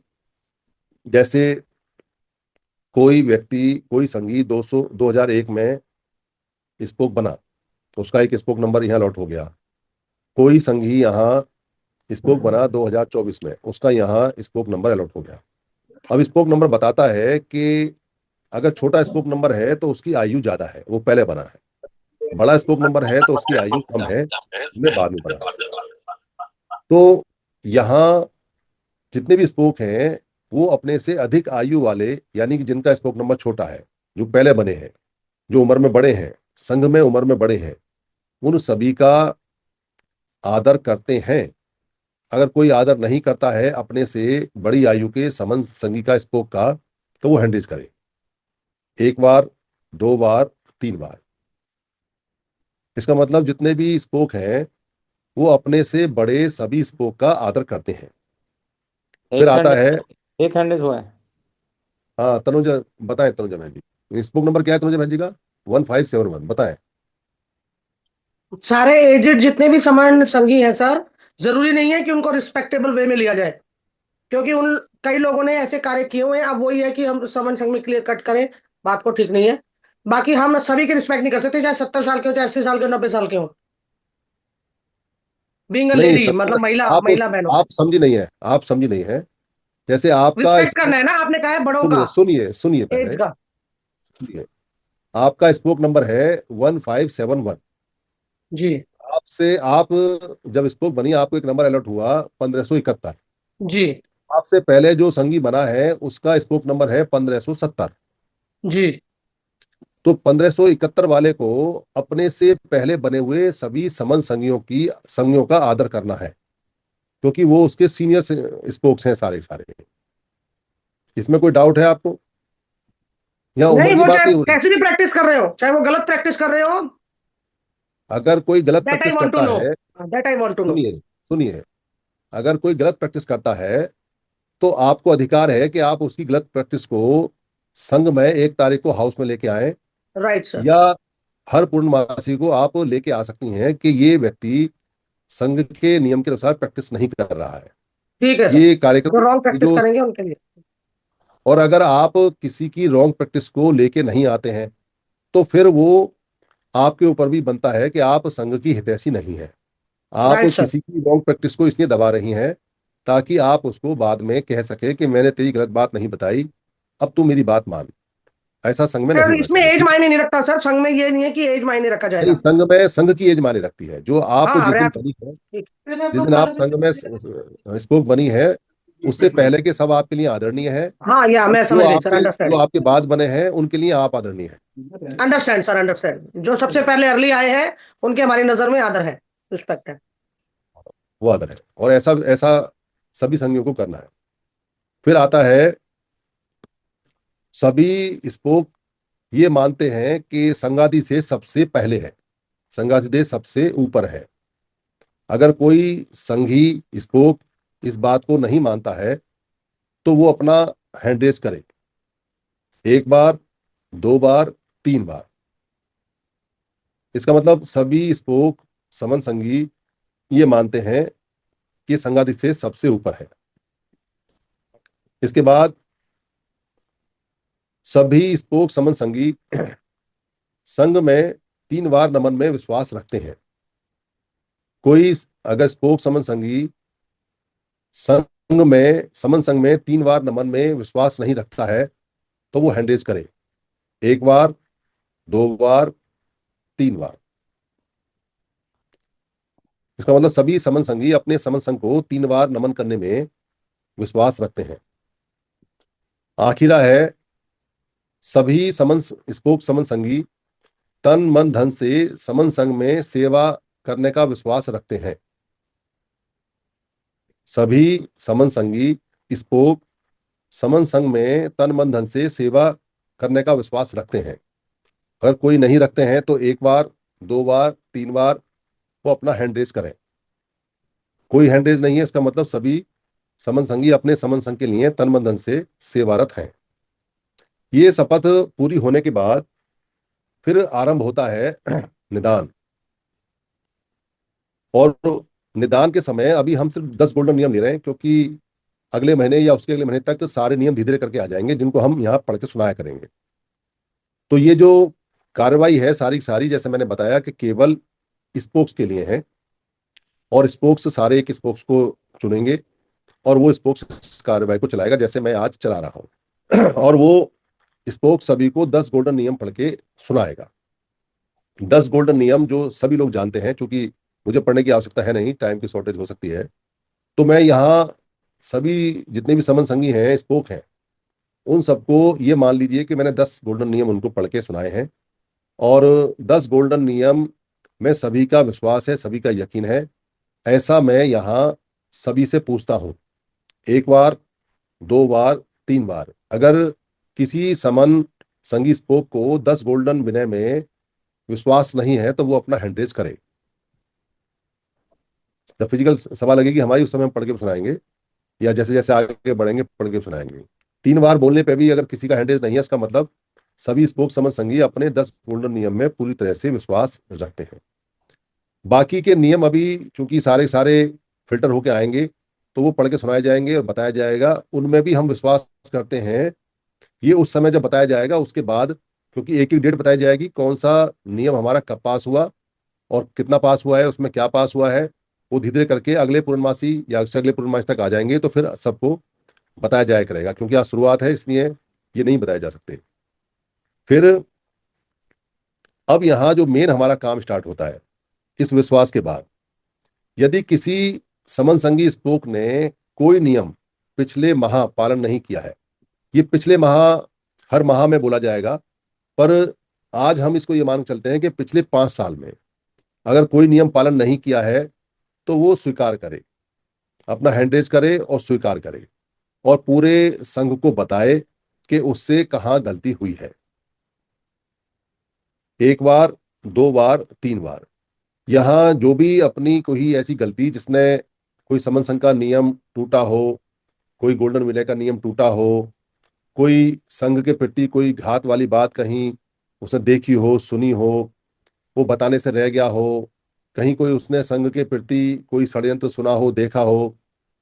S2: जैसे कोई व्यक्ति, कोई संगी 2001 में स्पोक बना, उसका एक स्पोक नंबर यहाँ लॉट हो गया। कोई संगी यहाँ स्पोक बना 2024 में, उसका यहाँ स्पोक नंबर अलॉट हो गया। अब स्पोक नंबर बताता है कि अगर छोटा स्पोक नंबर है तो उसकी आयु ज्यादा है, वो पहले बना है। बड़ा स्पोक नंबर है तो उसकी आयु कम है, मैं बाद में बना। तो यहाँ जितने भी स्पोक हैं, वो अपने से अधिक आयु वाले, यानी कि जिनका स्पोक नंबर छोटा है, जो पहले बने हैं, जो उम्र में बड़े हैं, संघ में उम्र में बड़े हैं, उन सभी का आदर करते हैं। अगर कोई आदर नहीं करता है अपने से बड़ी आयु के समन संगी का स्पोक का, तो वो हैंडरेज करे। 1 बार, 2 बार, 3 बार। इसका मतलब जितने भी स्पोक हैं, वो अपने से बड़े सभी स्पोक का आदर करते हैं। फिर
S1: एक
S2: आता
S1: हैंड
S2: है,
S1: एक हैंडेज हुआ है।
S2: हाँ तनुजा, बताएं तनुजा बहन जी, स्पोक नंबर क्या है तनुजा बहन जी का? 1571, बताएं।
S3: सारे एजेड जितने भी समान संगी हैं सर, जरूरी नहीं है कि उनको रिस्पेक्टेबल वे में लिया जाए, क्योंकि उन कई लोगों ने ऐसे कार्य किए हुए हैं। अब वही है कि हम समन संघ में क्लियर कट करें, बात को ठीक नहीं है। बाकी हम सभी की रिस्पेक्ट नहीं कर सकते, चाहे 70 साल के हो, चाहे 80 साल के हो, 90 साल के हो। बीइंग अ
S2: नहीं
S3: लेडी,
S2: सब,
S3: मतलब महिला
S2: आप
S3: महिला बहनों,
S2: आप समझी नहीं है, आप समझी नहीं है। जैसे आपका
S3: रिस्पेक्ट करना है ना, आपने कहा है बड़ों का,
S2: सुनिए सुनिए सुनिए
S3: एज
S2: पहले
S3: का।
S2: सुनिए। आपका स्पोक नंबर है 1571।
S3: जी।
S2: आपसे आप जब स्पोक बनी, आपको एक नंबर अलर्ट हुआ 1571।
S3: जी।
S2: आपसे पहले जो संगी बना है, उसका स्पोक नंबर है 1570।
S3: जी।
S2: तो 1571 वाले को अपने से पहले बने हुए सभी समन संगियों का आदर करना है, क्योंकि वो उसके सीनियर स्पोक्स हैं सारे सारे। इसमें कोई डाउट है आपको? यहाँ उम्र
S3: नहीं,
S2: की
S3: वो
S2: बात
S3: चाहे
S2: नहीं हो रही।
S3: कैसी भी प्रैक्टिस कर रहे हो, चाहे वो गलत प्रैक्टिस कर रहे हो,
S2: अगर कोई गलत
S3: that I
S2: practice
S3: want to
S2: करता
S3: नो,
S2: है,
S3: that I want to know.
S2: सुनिए सुनिए, अगर कोई गलत प्रैक्टिस करता है तो आपको अधिकार है कि आप उसकी गलत प्रैक्टिस को संघ में 1 तारीख को हाउस में लेके आए,
S3: राइट सर।
S2: या हर पूर्णमासी को आप लेके आ सकती हैं कि ये व्यक्ति संघ के नियम के अनुसार प्रैक्टिस नहीं कर रहा है।
S3: ठीक है सर,
S2: ये कार्यक्रम,
S3: जो रॉन्ग
S2: ये
S3: प्रैक्टिस
S2: जो,
S3: करेंगे उनके लिए।
S2: और अगर आप किसी की रॉन्ग प्रैक्टिस को लेके नहीं आते हैं तो फिर वो आपके ऊपर भी बनता है कि आप संघ की हितैषी नहीं है। आप
S3: राइट सर।
S2: किसी की रॉन्ग प्रैक्टिस को इसलिए दबा रही हैं ताकि आप उसको बाद में कह सके कि मैंने तेरी गलत बात नहीं बताई, अब तू मेरी बात मान। ऐसा संघ में नहीं
S3: सर
S2: होना
S3: इसमें
S2: चाहिए,
S3: एज
S2: ठीक है?
S3: मायने नहीं रखता सर, संघ में ये नहीं है कि एज मायने रखा
S2: नहीं,
S3: जाएगा।
S2: संघ में संघ की एज माने रखती है। जो आप
S3: हाँ
S2: जिस दिन
S3: रैप।
S2: बनी है,
S3: ठीक।
S2: जिस दिन आप संघ में स्पोक बनी है, उससे पहले के सब आपके लिए आदरणीय है,
S3: हाँ या
S2: और
S3: मैं समझ गई सर,
S2: जो
S3: अंडरस्टैंड।
S2: आपके बाद बने हैं उनके लिए आप आदरणीय है।
S3: Understand sir, understand. जो सबसे पहले अर्ली आए हैं उनके हमारी नजर में आदर है, रिस्पेक्ट है।
S2: वो आदर है, और ऐसा ऐसा सभी संघियों को करना है। फिर आता है, सभी स्पोक ये मानते हैं कि संघाती से सबसे पहले है, संघाती देश सबसे ऊपर है। अगर कोई संघी स्पोक इस बात को नहीं मानता है तो वो अपना हैंड रेज करे, 1 बार, 2 बार, 3 बार। इसका मतलब सभी स्पोक समन संघी ये मानते हैं कि संघाती से सबसे ऊपर है। इसके बाद सभी स्पोक समन संघी संघ में 3 बार नमन में विश्वास रखते हैं। कोई अगर स्पोक समन संघी संघ में समन संघ में 3 बार नमन में विश्वास नहीं रखता है तो वो हैंड रेज करे, 1 बार, 2 बार, 3 बार। इसका मतलब सभी समन संघी अपने समन संघ को 3 बार नमन करने में विश्वास रखते हैं। आखिरा है, सभी समन स्पोक समन संघी तन मन धन से समन संघ में सेवा करने का विश्वास रखते हैं। सभी समन संघी स्पोक समन संघ में तन मन धन से सेवा करने का विश्वास रखते हैं। अगर कोई नहीं रखते हैं तो 1 बार, 2 बार, 3 बार वो अपना हैंड रेज करें। कोई हैंड रेज नहीं है, इसका मतलब सभी समन संघी अपने समन संघ के लिए तन मन धन से सेवारत हैं। ये शपथ पूरी होने के बाद फिर आरंभ होता है निदान। और निदान के समय अभी हम सिर्फ 10 गोल्डन नियम ले रहे हैं, क्योंकि अगले महीने या उसके अगले महीने तक सारे नियम धीरे धीरे करके आ जाएंगे जिनको हम यहाँ पढ़ के सुनाया करेंगे। तो ये जो कार्रवाई है सारी की सारी, जैसे मैंने बताया कि केवल स्पोक्स के लिए है, और स्पोक्स सारे एक स्पोक्स को चुनेंगे और वो स्पोक्स इस कार्रवाई को चलाएगा जैसे मैं आज चला रहा हूँ और वो स्पोक्स सभी को 10 गोल्डन नियम पढ़ के सुनाएगा। 10 गोल्डन नियम जो सभी लोग जानते हैं, क्योंकि मुझे पढ़ने की आवश्यकता है नहीं, टाइम की शॉर्टेज हो सकती है। तो मैं यहाँ सभी जितने भी समन संगी हैं, स्पोक हैं, उन सबको ये मान लीजिए कि मैंने 10 गोल्डन नियम उनको पढ़ के सुनाए हैं, और 10 गोल्डन नियम में सभी का विश्वास है, सभी का यकीन है। ऐसा मैं यहाँ सभी से पूछता हूँ, 1 बार, 2 बार, 3 बार। अगर किसी समन संगी स्पोक को 10 गोल्डन विनय में विश्वास नहीं है तो वो अपना हैंड रेज करे। जब फिजिकल सभा लगेगी हमारी, उस समय हम पढ़ के सुनाएंगे, या जैसे जैसे आगे बढ़ेंगे पढ़ के सुनाएंगे। 3 बार बोलने पे भी अगर किसी का हैंड रेज नहीं है, इसका मतलब सभी स्पोक समझ संगी अपने 10 गोल्डन नियम में पूरी तरह से विश्वास रखते हैं। बाकी के नियम अभी चूंकि सारे सारे फिल्टर होके आएंगे तो वो पढ़ के सुनाए जाएंगे और बताया जाएगा। उनमें भी हम विश्वास करते हैं, ये उस समय जब बताया जाएगा उसके बाद, क्योंकि एक एक डेट बताई जाएगी कौन सा नियम हमारा कब पास हुआ और कितना पास हुआ है, उसमें क्या पास हुआ है। वो धीरे धीरे करके अगले पूर्णमासी या उससे अगले पूर्णमासी तक आ जाएंगे तो फिर सबको बताया जाया करेगा, क्योंकि आज शुरुआत है इसलिए ये नहीं बताया जा सकते। फिर अब यहाँ जो मेन हमारा काम स्टार्ट होता है, इस विश्वास के बाद यदि किसी समन संगी स्पोक ने कोई नियम पिछले माह पालन नहीं किया है, ये पिछले माह हर माह में बोला जाएगा, पर आज हम इसको ये मान के चलते हैं कि पिछले 5 साल में अगर कोई नियम पालन नहीं किया है तो वो स्वीकार करे, अपना हैंड रेज करे और स्वीकार करे, और पूरे संघ को बताए कि उससे कहाँ गलती हुई है। एक बार, दो बार, तीन बार। यहाँ जो भी अपनी कोई ऐसी गलती जिसने कोई समन संघ का नियम टूटा हो, कोई गोल्डन विले का नियम टूटा हो, कोई संघ के प्रति कोई घात वाली बात कहीं उसने देखी हो, सुनी हो, वो बताने से रह गया हो, कहीं कोई उसने संघ के प्रति कोई षड्यंत्र सुना हो, देखा हो,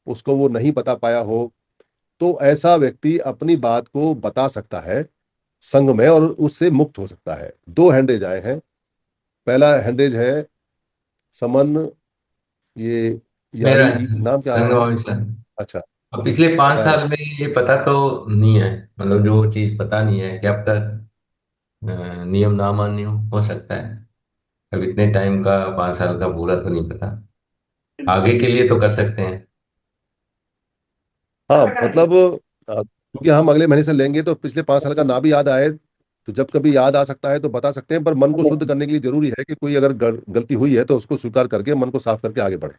S2: उसको वो नहीं बता पाया हो, तो ऐसा व्यक्ति अपनी बात को बता सकता है संघ में और उससे मुक्त हो सकता है। दो हैंडेज आए हैं। पहला हैंडेज है समन, ये
S4: मेरा
S2: यारी नाम क्या है?
S4: संगम सर।
S2: अच्छा।
S4: अब पिछले 5 साल
S2: हाँ
S4: में ये पता तो नहीं है, मतलब जो चीज पता नहीं है, क्या पता नियम ना मान्य हो सकता है। अब इतने टाइम का, 5 साल का पूरा तो नहीं पता। आगे के लिए तो कर सकते हैं।
S2: हाँ, मतलब क्योंकि हम अगले महीने से लेंगे तो पिछले 5 साल का ना भी याद आए तो जब कभी याद आ सकता है तो बता सकते हैं, पर मन को शुद्ध करने के लिए जरूरी है कि कोई अगर गलती हुई है तो उसको स्वीकार करके मन को साफ करके आगे बढ़े।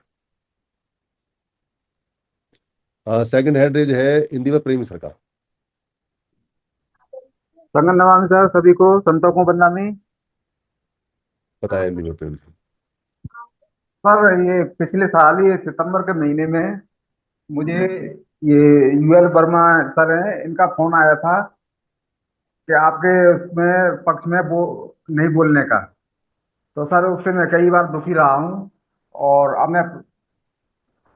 S2: सेकंड हैंड है इंदिवर प्रेमी सर का।
S5: संगम नमामि सर, सभी को संतों को बंदामी।
S2: बताया इंदिवर प्रेमी सर।
S5: सर ये पिछले साल ही सितंबर के महीने में मुझे ये यूएल वर्मा सर हैं, इनका फोन आया था कि आपके उसमें पक्ष में वो नहीं बोलने का। तो सर उससे मैं कई बार दुखी रहा हूँ, और अब मैं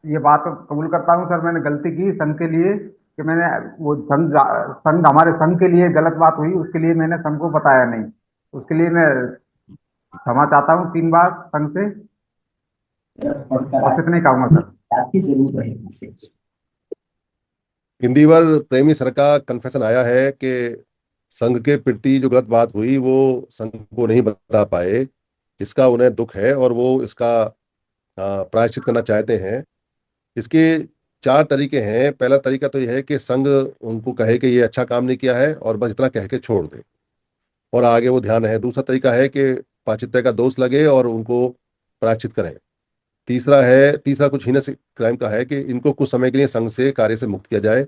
S5: ये बात कबूल करता हूँ सर, मैंने गलती की संघ के लिए, कि मैंने वो संघ संघ हमारे संघ के लिए गलत बात हुई, उसके लिए मैंने संघ को बताया नहीं। उसके लिए मैं क्षमा चाहता हूँ 3 बार संघ से, बस इतना ही कहूंगा सर।
S2: इंदिवर प्रेमी सर का कन्फेशन आया है कि संघ के प्रति जो गलत बात हुई वो संघ को नहीं बता पाए, इसका उन्हें दुख है और वो इसका प्रायश्चित करना चाहते हैं। इसके चार तरीके हैं। पहला तरीका तो यह है कि संघ उनको कहे कि ये अच्छा काम नहीं किया है और बस इतना कह के छोड़ दे और आगे वो ध्यान रहे। दूसरा तरीका है कि पाचित्य का दोष लगे और उनको प्रायश्चित करें। तीसरा कुछ हीनस क्राइम का है कि इनको कुछ समय के लिए संघ से कार्य से मुक्त किया जाए।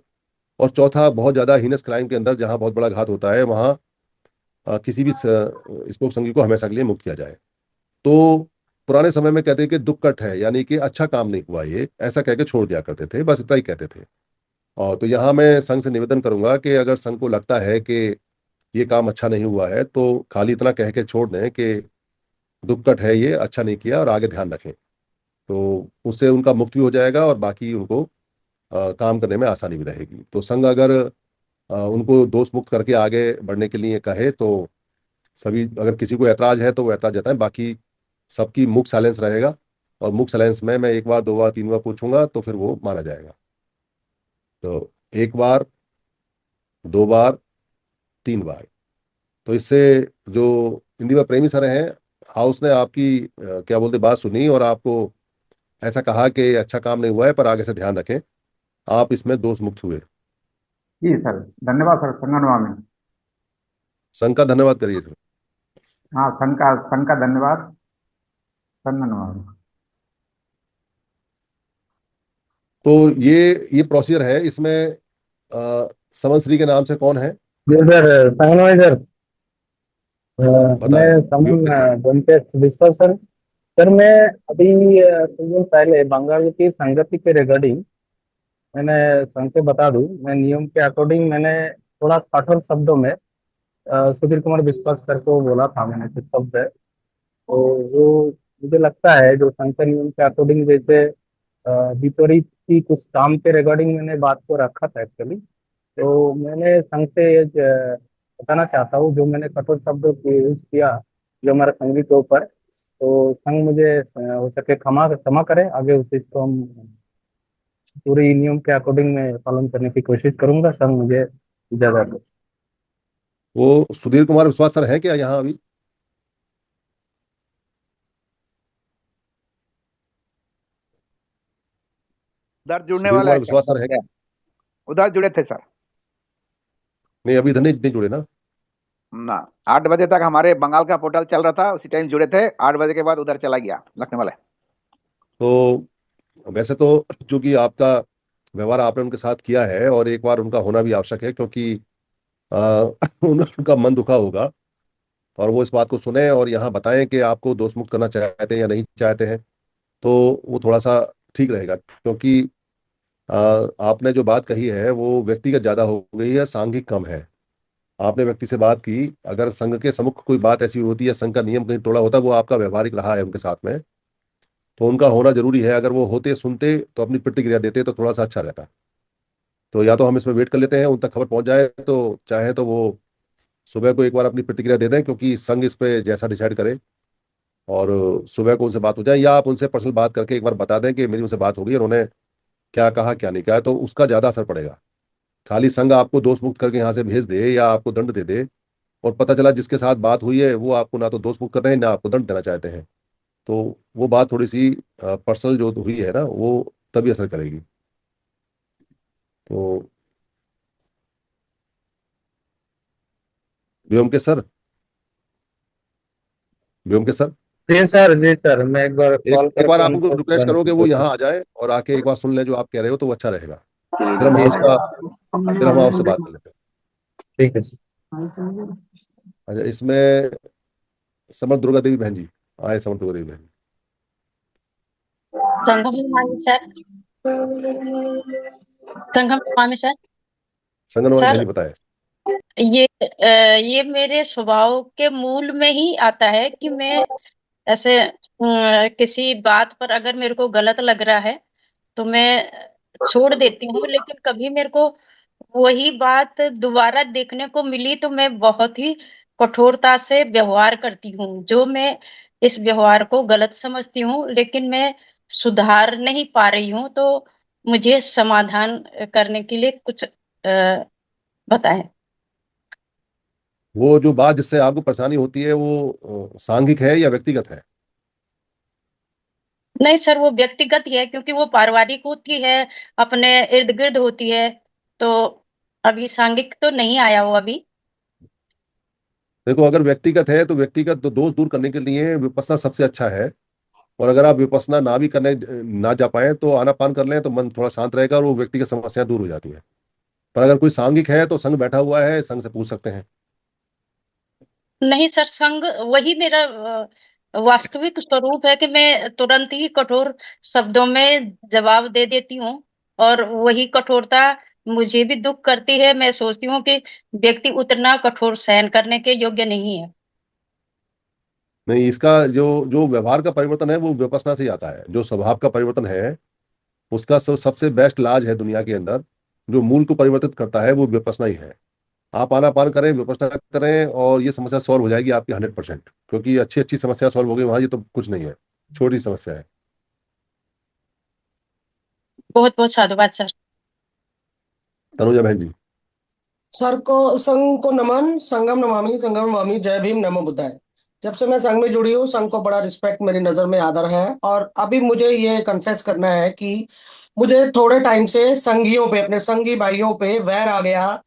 S2: और चौथा, बहुत ज्यादा हीनस क्राइम के अंदर जहां बहुत बड़ा घात होता है वहां किसी भी स्पोक संघी को हमेशा के लिए मुक्त किया जाए। तो पुराने समय में कहते हैं कि दुक्कट है, यानी कि अच्छा काम नहीं हुआ, ये ऐसा कह के छोड़ दिया करते थे, बस इतना ही कहते थे। और तो यहाँ मैं संघ से निवेदन करूंगा कि अगर संघ को लगता है कि ये काम अच्छा नहीं हुआ है तो खाली इतना कह के छोड़ दें कि दुक्कट है, ये अच्छा नहीं किया और आगे ध्यान रखें। तो उससे उनका मुक्त भी हो जाएगा और बाकी उनको काम करने में आसानी भी रहेगी। तो संघ अगर उनको दोष मुक्त करके आगे बढ़ने के लिए कहे तो सभी, अगर किसी को ऐतराज है तो वो ऐतराज जताएं, बाकी सबकी मुख साइलेंस रहेगा। और मुख साइलेंस में मैं एक बार, दो बार, तीन बार पूछूंगा तो फिर वो माना जाएगा। तो एक बार, दो बार, तीन बार। तो इससे जो इंदिरा प्रेमी सर हैं, हाउस ने आपकी क्या बोलते बात सुनी और आपको ऐसा कहा कि अच्छा काम नहीं हुआ है पर आगे से ध्यान रखें, आप इसमें दोष मुक्त हुए।
S5: जी सर, धन्यवाद सर। संगम नमामि।
S2: संघ का धन्यवाद करिए सर।
S5: हाँ, संघ का धन्यवाद। संगम नमामि।
S2: तो ये प्रोसीजर है। इसमें समन श्री के नाम से कौन है?
S6: जी सर, संगनवाई सर।
S2: बताएं
S6: मैं समन
S2: व्योमकेश सर।
S6: वेंकटेश विश्वास सर। सर मैं अभी कुछ दिन पहले बंगाल की संगति के रिगार्डिंग मैंने संघ से बता दूं, मैं नियम के अकॉर्डिंग मैंने थोड़ा कठोर शब्दों में सुधीर कुमार विश्वास सर को बोला था, मैंने कुछ शब्द है तो वो मुझे लगता है जो संघ के नियम के अकॉर्डिंग जैसे विपरीत की कुछ काम के रिगार्डिंग मैंने बात को रखा था एक्चुअली। तो मैंने संघ से ये बताना चाहता हूँ, जो मैंने कठोर शब्दों की यूज किया जो हमारे संघी के ऊपर, तो संघ मुझे हो सके क्षमा क्षमा करे। आगे उस चीज को हम पूरी नियम के अकॉर्डिंग मैं पालन करने की कोशिश करूंगा। संघ मुझे इजाजत दो।
S2: वो सुधीर कुमार विश्वास सर है क्या यहाँ अभी?
S7: उधर जुड़ने
S2: सुधीर
S7: वाला
S2: कुमार
S7: है
S2: विश्वास सर है
S7: सर,
S2: क्या?
S7: उधर जुड़े थे सर
S2: नहीं, अभी इधर नहीं जुड़े ना।
S7: ना। 8 बजे तक हमारे बंगाल का पोर्टल चल रहा था, उसी टाइम जुड़े थे। 8 बजे के बाद उधर चला गया लखनऊ वाले।
S2: तो वैसे तो चूंकि आपका व्यवहार आपने उनके साथ किया है और एक बार उनका होना भी आवश्यक है, क्योंकि आ, उनका मन दुखा होगा और वो इस बात को सुने और यहाँ बताएं कि आपको दोष मुक्त करना चाहते हैं या नहीं चाहते हैं, तो वो थोड़ा सा ठीक रहेगा। क्योंकि आपने जो बात कही है वो व्यक्तिगत ज्यादा हो गई है, सांघिक कम है। आपने व्यक्ति से बात की, अगर संघ के सम्मुख कोई बात ऐसी होती है, संघ का नियम कहीं तोड़ा होता, वो आपका व्यवहारिक रहा है उनके साथ में, तो उनका होना जरूरी है। अगर वो होते सुनते तो अपनी प्रतिक्रिया देते तो थोड़ा सा अच्छा रहता। तो या तो हम इसमें वेट कर लेते हैं उन तक खबर पहुंच जाए, तो चाहे तो वो सुबह को एक बार अपनी प्रतिक्रिया दे दें, क्योंकि संघ इस पे जैसा डिसाइड करे, और सुबह को उनसे बात हो जाए, या आप उनसे पर्सनल बात करके एक बार बता दें कि मेरी उनसे बात हो गई, उन्होंने क्या कहा क्या नहीं कहा, तो उसका ज्यादा असर पड़ेगा। खाली संघ आपको दोष मुक्त करके यहाँ से भेज दे या आपको दंड दे दे, और पता चला जिसके साथ बात हुई है वो आपको ना तो दोष मुक्त कर रहे हैं ना आपको दंड देना चाहते हैं, तो वो बात थोड़ी सी पर्सनल जो हुई है ना, वो तभी असर करेगी। तो व्योमकेश सर, व्योमकेश सर,
S6: जी सर, मैं एक बार
S2: एक
S6: कॉल
S2: एक बार
S6: करके
S2: आप उनको
S6: उनको
S2: रिक्वेस्ट
S6: करने
S2: करो
S6: की
S2: कि वो
S6: कोशिश।
S2: यहाँ आ जाए और आके एक बार सुन ले जो आप कह रहे हो, तो वो अच्छा रहेगा। फिर हम आपसे बात कर लेते हैं।
S6: ठीक है सर।
S2: अच्छा, इसमें समर दुर्गा देवी बहन जी आए, समर दुर्गा देवी बहन।
S8: संगम नमामि सर। संगम नमामि सर।
S2: संगनवाल बहन
S8: सर
S2: जी बताए।
S8: ये मेरे स्वभाव के मूल में ही आता है कि मैं ऐसे किसी बात पर अगर मेरे को गलत लग रहा है तो मैं छोड़ देती हूँ, लेकिन कभी मेरे को वही बात दोबारा देखने को मिली तो मैं बहुत ही कठोरता से व्यवहार करती हूँ, जो मैं इस व्यवहार को गलत समझती हूँ, लेकिन मैं सुधार नहीं पा रही हूँ। तो मुझे समाधान करने के लिए कुछ बताएं।
S2: वो जो बात जिससे आपको परेशानी होती है वो सांघिक है या व्यक्तिगत है?
S8: नहीं सर, वो व्यक्तिगत ही है, क्योंकि वो पारिवारिक होती है, अपने इर्द गिर्द होती है। तो अभी सांघिक तो नहीं आया वो अभी।
S2: देखो, अगर व्यक्तिगत है तो व्यक्तिगत तो दोष दूर करने के लिए विपස්සना सबसे अच्छा है। और अगर आप विपස්සना ना भी करने ना जा पाए तो आनापान कर लें, तो मन थोड़ा शांत रहेगा और वो व्यक्तिगत समस्या दूर हो जाती है। पर अगर कोई सांघिक है तो संघ बैठा हुआ है, संघ से पूछ सकते हैं।
S8: नहीं सर, संग वही मेरा वास्तविक स्वरूप है कि मैं तुरंत ही कठोर शब्दों में जवाब दे देती हूँ, और वही कठोरता मुझे भी दुख करती है। मैं सोचती हूँ कि व्यक्ति उतना कठोर सहन करने के योग्य नहीं है।
S2: नहीं, इसका जो जो व्यवहार का परिवर्तन है वो विपස්සना से ही आता है। जो स्वभाव का परिवर्तन है उसका सबसे बेस्ट इलाज है दुनिया के अंदर, जो मूल को परिवर्तित करता है वो विपස්සना ही है। आप आनापान करें, विपස්සना करें, और ये समस्या सॉल्व हो जाएगी आपकी 100%। क्योंकि अच्छी अच्छी समस्या सॉल्व हो गई वहां, ये तो कुछ नहीं है, छोटी समस्या है।
S8: बहुत बहुत साधुवाद सर।
S2: तनुजा बहन जी।
S3: सर को संघ को नमन। संगम नमामि, जय भीम, नमो बुद्धाय। जब से मैं संघ में जुड़ी हूँ, संघ को बड़ा रिस्पेक्ट मेरी नजर में आदर है। और अभी मुझे ये कन्फेस करना है कि मुझे थोड़े टाइम से संघियों पे, अपने संघी भाइयों पे वैर आ गया।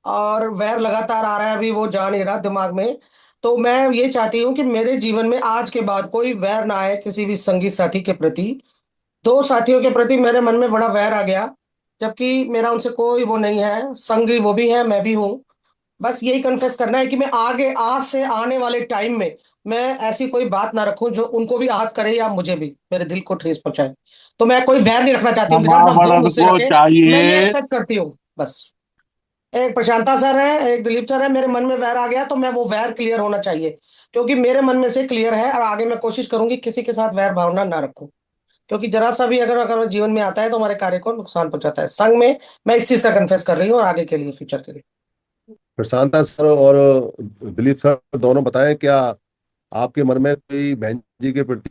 S3: और वैर लगातार आ रहा है, अभी वो जा नहीं रहा दिमाग में। तो मैं ये चाहती हूँ कि मेरे जीवन में आज के बाद कोई वैर ना आए किसी भी संगी साथी के प्रति। दो साथियों के प्रति मेरे मन में बड़ा वैर आ गया, जबकि मेरा उनसे कोई वो नहीं है, संगी वो भी है, मैं भी हूँ। बस यही कन्फेस करना है कि मैं आगे, आज से आने वाले टाइम में मैं ऐसी कोई बात ना रखूं जो उनको भी आहत करे या मुझे भी, मेरे दिल को ठेस पहुंचाए। तो मैं कोई वैर नहीं रखना चाहती हूँ, बेशर्त आप जो
S9: महाभारत
S3: मुझसे
S9: को
S3: रखे। मैं ये
S9: चाहिए।
S3: एक्सपेक्ट करती हूँ बस। एक प्रशांता सर है, एक दिलीप सर है, मेरे मन में वैर आ गया तो मैं वो वैर क्लियर होना चाहिए, क्योंकि मेरे मन में से क्लियर है। और आगे मैं कोशिश करूंगी किसी के साथ वैर भावना ना रखूं, क्योंकि जरा सा भी अगर अगर जीवन में आता है तो हमारे कार्य को नुकसान पहुंचाता है। संघ में मैं इस चीज का कन्फेस कर रही हूँ, और आगे के लिए, फ्यूचर के लिए।
S2: प्रशांता सर और दिलीप सर दोनों बताएं, क्या आपके मन में कोई बहन जी के प्रति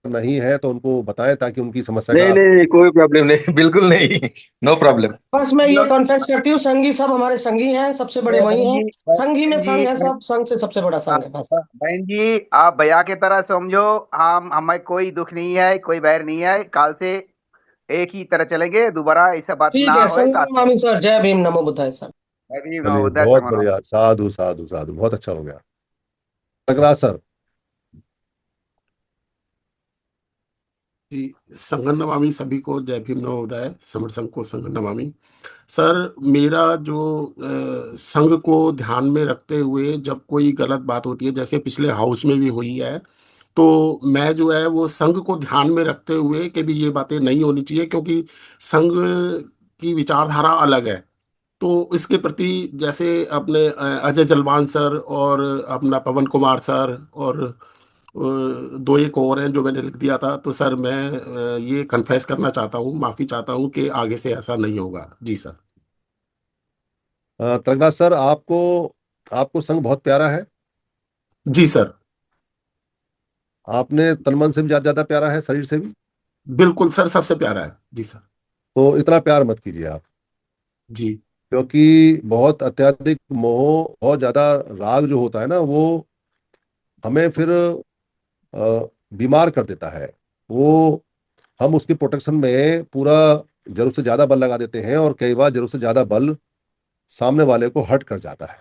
S2: नहीं है तो उनको बताएं, ताकि उनकी समस्या
S9: नहीं
S2: का।
S9: नहीं नहीं, कोई प्रॉब्लम नहीं, बिल्कुल नहीं। No problem.
S3: बस मैं ये कॉन्फेस करती हूँ, संघी सब हमारे संघी हैं, सबसे बड़े वही हैं। संघी में संघ है, सब संघ से सबसे बड़ा संघ है बस।
S7: बहन जी, आप भैया की तरह समझो। हम हमें कोई दुख नहीं है, कोई बैर नहीं है। काल से एक ही तरह चलेंगे, दोबारा ऐसा बात
S3: ठीक
S7: ना
S3: है,
S7: होए।
S3: संघ मामी सर, जय भीम, नमो बुद्धाय सर।
S7: अभी
S2: चलिए,
S7: उधर
S2: बहुत
S7: संगनो।
S2: बढ़िया, साधु साधु साधु, बहुत अच्छा हो गया। लग रहा सर।
S10: जी, संगन नमामि सभी को, जय भीम नमो बुद्धाय, समर संघ को संगन नमामि। सर, मेरा जो संघ को ध्यान में रखते हुए जब कोई गलत बात होती है, जैसे पिछले हाउस में भी हुई है, तो मैं जो है वो संघ को ध्यान में रखते हुए कि भी ये बातें नहीं होनी चाहिए, क्योंकि संघ की विचारधारा अलग है। तो इसके प्रति जैसे अपने अजय जलवान सर और अपना पवन कुमार सर और दो एक और हैं जो मैंने लिख दिया था, तो सर मैं ये कन्फेस करना चाहता हूँ, माफी चाहता हूँ कि आगे से ऐसा नहीं होगा। जी सर।
S2: तरंगराज सर, आपको आपको संघ बहुत प्यारा है।
S10: जी सर।
S2: आपने तन मन से भी ज्यादा प्यारा है, शरीर से भी।
S10: बिल्कुल सर, सबसे प्यारा है। जी सर।
S2: तो इतना प्यार मत कीजिए आप,
S10: जी।
S2: क्योंकि बहुत अत्यधिक मोह, बहुत ज्यादा राग जो होता है ना, वो हमें फिर बीमार कर देता है। वो हम उसकी प्रोटेक्शन में पूरा जरूरत से ज्यादा बल लगा देते हैं, और कई बार जरूरत से ज्यादा बल सामने वाले को हर्ट कर जाता है।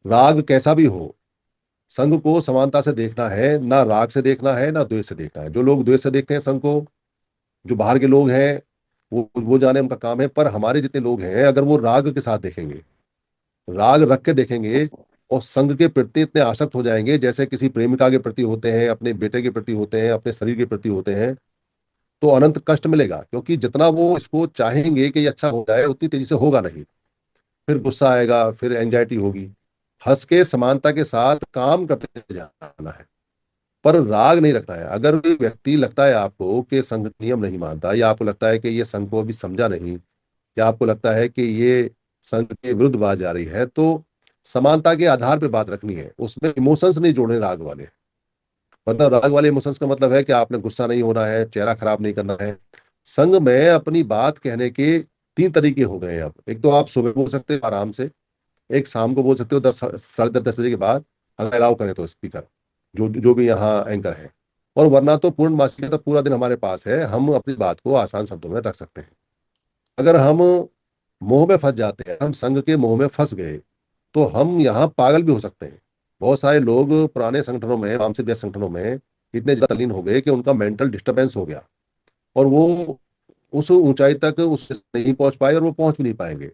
S2: राग कैसा भी हो, संघ को समानता से देखना है, ना राग से देखना है ना द्वेष से देखना है। जो लोग द्वेष से देखते हैं संघ को, जो बाहर के लोग हैं, वो जाने, उनका काम है। पर हमारे जितने लोग हैं, अगर वो राग के साथ देखेंगे, राग रख के देखेंगे, और संघ के प्रति इतने आसक्त हो जाएंगे जैसे किसी प्रेमिका के प्रति होते हैं, अपने बेटे के प्रति होते हैं, अपने शरीर के प्रति होते हैं, तो अनंत कष्ट मिलेगा। क्योंकि जितना वो इसको चाहेंगे कि ये अच्छा हो जाए, उतनी तेजी से होगा नहीं। फिर गुस्सा आएगा, फिर एंजाइटी होगी। हंस के समानता के साथ काम करते जाना है, पर राग नहीं रखना है। अगर कोई व्यक्ति लगता है आपको कि संघ नियम नहीं मानता, या आपको लगता है कि ये संघ को अभी समझा नहीं, या आपको लगता है कि ये संघ के विरुद्ध बात जा रही है, तो समानता के आधार पर बात रखनी है। उसमें इमोशंस नहीं जोड़ने राग वाले। मतलब राग वाले इमोशंस का मतलब है कि आपने गुस्सा नहीं होना है, चेहरा खराब नहीं करना है। संघ में अपनी बात कहने के तीन तरीके हो गए हैं अब। एक तो आप सुबह बोल सकते हो आराम से, एक शाम को बोल सकते हो 10, 10:30 बजे के बाद, अगर अलाउ करें तो स्पीकर, जो जो भी यहाँ एंकर है। और वरना तो पूर्णमासी का तो पूरा दिन हमारे पास है, हम अपनी बात को आसान शब्दों में रख सकते हैं। अगर हम मोह में फंस जाते हैं, हम संघ के मोह में फंस गए, तो हम यहाँ पागल भी हो सकते हैं। बहुत सारे लोग पुराने संगठनों में, वामसिक जैसे संगठनों में इतने ज्यादा तल्लीन हो गए कि उनका मेंटल डिस्टर्बेंस हो गया, और वो उस ऊंचाई तक उस नहीं पहुंच पाए, और वो पहुंच भी नहीं पाएंगे।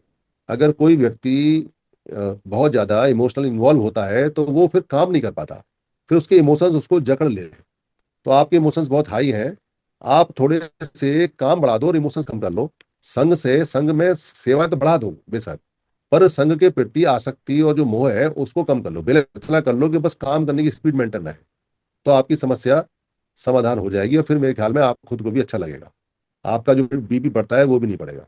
S2: अगर कोई व्यक्ति बहुत ज्यादा इमोशनल इन्वॉल्व होता है, तो वो फिर काम नहीं कर पाता, फिर उसके इमोशंस उसको जकड़ ले। तो आपके इमोशंस बहुत हाई हैं, आप थोड़े से काम बढ़ा दो और इमोशंस कम कर लो। संघ में सेवा तो बढ़ा दो बेशक, पर संघ के प्रति आसक्ति और जो मोह है उसको कम कर लो। पहले इतना कर लो कि बस काम करने की स्पीड मेंटेन रहे, तो आपकी समस्या समाधान हो जाएगी। और फिर मेरे ख्याल में आप खुद को भी अच्छा लगेगा, आपका जो बीपी बढ़ता है वो भी नहीं बढ़ेगा।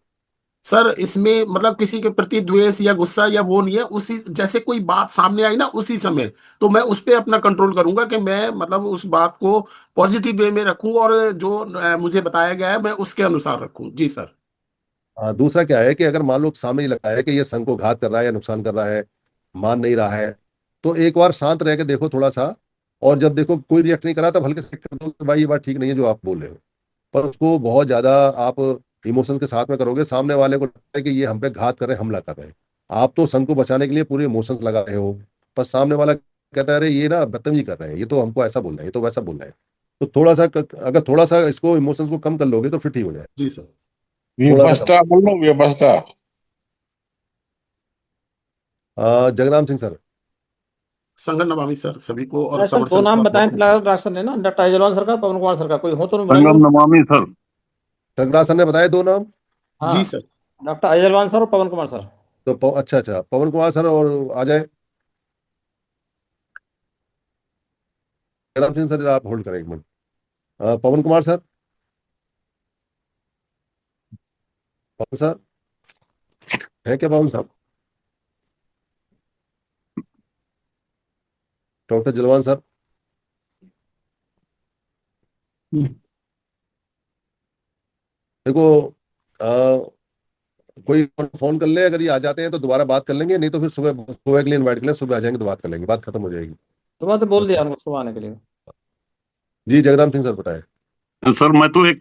S10: सर, इसमें मतलब किसी के प्रति द्वेष या गुस्सा या वो नहीं है, उसी जैसे कोई बात सामने आई ना उसी समय, तो मैं उस पे अपना कंट्रोल करूंगा कि मैं मतलब उस बात को पॉजिटिव वे में रखूं, और जो मुझे बताया गया है मैं उसके अनुसार रखूं। जी सर।
S2: दूसरा क्या है कि अगर मान लो सामने ही लगता है कि ये संघ को घात कर रहा है या नुकसान कर रहा है, मान नहीं रहा है, तो एक बार शांत रह के देखो थोड़ा सा। और जब देखो कोई रिएक्ट नहीं करा, तब हल्के से कर दो कि भाई ये बात ठीक नहीं है जो आप बोल रहे हो। पर उसको बहुत ज्यादा आप इमोशंस के साथ में करोगे, सामने वाले को लगता है कि ये हम पे घात कर रहे हैं, हमला कर रहे हैं। आप तो संघ को बचाने के लिए पूरे इमोशंस लगा रहे हो, पर सामने वाला कहता है अरे ये ना बदतमीजी कर रहे हैं, ये तो हमको ऐसा बोल रहे हैं, ये तो वैसा बोल रहे हैं। तो थोड़ा सा अगर थोड़ा सा इसको इमोशंस को कम कर लोगे तो फिर ठीक हो जाए।
S10: जी सर।
S2: थोड़ा सा कम।
S11: व्यवस्था बोल लो, व्यवस्था।
S2: जगराम सिंह सर।
S10: संगन नमामि सर सभी को, और
S1: सर
S10: समर
S1: दो
S10: संघ
S1: नाम
S10: का
S1: बताएं
S10: बहुत।
S1: तिलक राज सर ने ना, डॉक्टर अजयलवाल सर का, पवन कुमार सर का, कोई हो तो नहीं
S11: संगम
S1: बताइए।
S11: नमामि सर।
S2: रंगराज सर ने बताए दो नाम।
S10: जी
S1: हाँ,
S10: सर।
S1: डॉक्टर अजयलवाल सर और पवन कुमार सर।
S2: तो अच्छा अच्छा, पवन कुमार सर और आ जाए। जगराम सिंह सर आप होल्ड करें एक मिनट। पवन कुमार सर। पवन सर है क्या पवन साहब? Doctor Jalwan sir. देखो, आ, कोई फोन कर ले, अगर ये आ जाते हैं तो दोबारा बात कर लेंगे, नहीं तो फिर सुबह सुबह के लिए इनवाइट कर लें, सुबह आ जाएंगे तो बात कर लेंगे, बात खत्म हो जाएगी।
S1: तो बात बोल दिया उनको सुबह आने के लिए।
S2: जी जगराम सिंह सर बताए।
S11: सर मैं तो एक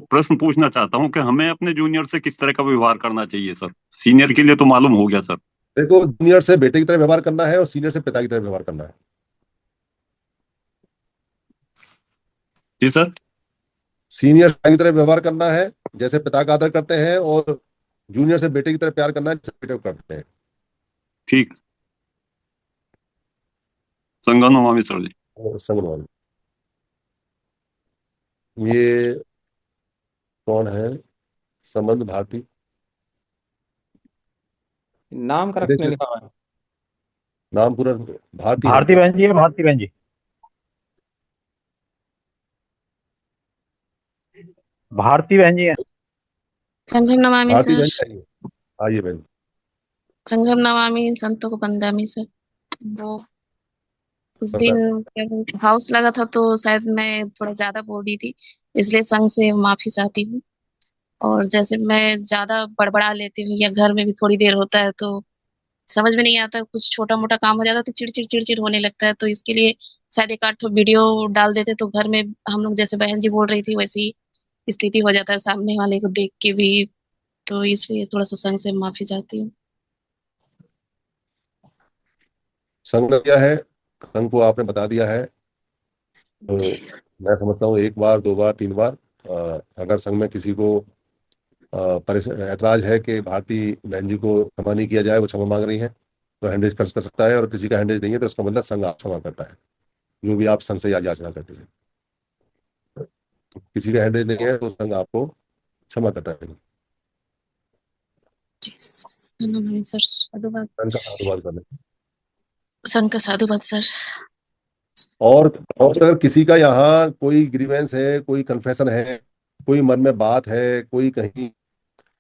S11: प्रश्न पूछना चाहता हूँ कि हमें अपने जूनियर से किस तरह का व्यवहार करना चाहिए सर। सीनियर के लिए तो मालूम हो गया सर।
S2: देखो, जूनियर से बेटे की तरह व्यवहार करना है, और सीनियर से पिता की तरह व्यवहार करना है।
S11: जी सर।
S2: सीनियर की तरह व्यवहार करना है जैसे पिता का आदर करते हैं, और जूनियर से बेटे की तरह प्यार करना है जैसे बेटे को करते हैं।
S11: ठीक। संगम नमामि सर जी।
S2: और संगवान, ये कौन है? संबंध भारती,
S1: नाम करेक्ट नहीं लिखा हुआ है।
S2: नाम पूरा भारती है।
S6: भारती बहन जी है, भारती बहन जी, भारती बहन जी है।
S12: संघम नमामि
S2: भारती
S12: सर।
S2: बहन चाहिए, आइए बहन।
S12: संघम नमामि संतों को बंदामी सर। वो उस
S2: पता
S12: दिन
S2: है।
S12: क्या बोलते, हाउस लगा था तो शायद मैं थोड़ा ज्यादा बोल दी थी, इसलिए संघ से माफी चाहती हूँ। और जैसे मैं ज्यादा बड़बड़ा लेती हूँ या घर में भी थोड़ी देर होता है तो समझ में नहीं आता, कुछ छोटा मोटा काम हो जाता है तो चिड़चिड़ चिड़चिड़ होने लगता है, तो इसके लिए शायद एक आध ठो वीडियो डाल देते तो घर में हम लोग जैसे बहन जी बोल रही थी वैसी स्थिति हो जाता है सामने वाले को देख के भी, तो इसलिए थोड़ा सा संघ से माफी चाहती हूँ।
S2: संघ ने क्या है, संघ को आपने बता दिया है, तो मैं समझता हूँ एक बार, दो बार, तीन बार अगर संघ में किसी को ऐतराज है कि भारती बहन जी को क्षमा नहीं किया जाए, वो क्षमा मांग रही है, तो हैंडेज कर सकता है, और किसी का हैंडेज नहीं है तो उसका मतलब संघ आप क्षमा करता है, जो भी आप संघ से याचना करते हैं। किसी का हैंडेज नहीं है तो संघ आपको क्षमा करता है।
S12: सर साधुवाद,
S2: संघ का साधुवाद करने।
S12: संघ का साधुवाद सर।
S2: और अगर किसी का यहाँ कोई ग्रीवेंस है, कोई कन्फेशन है, कोई मन में बात है, कोई कहीं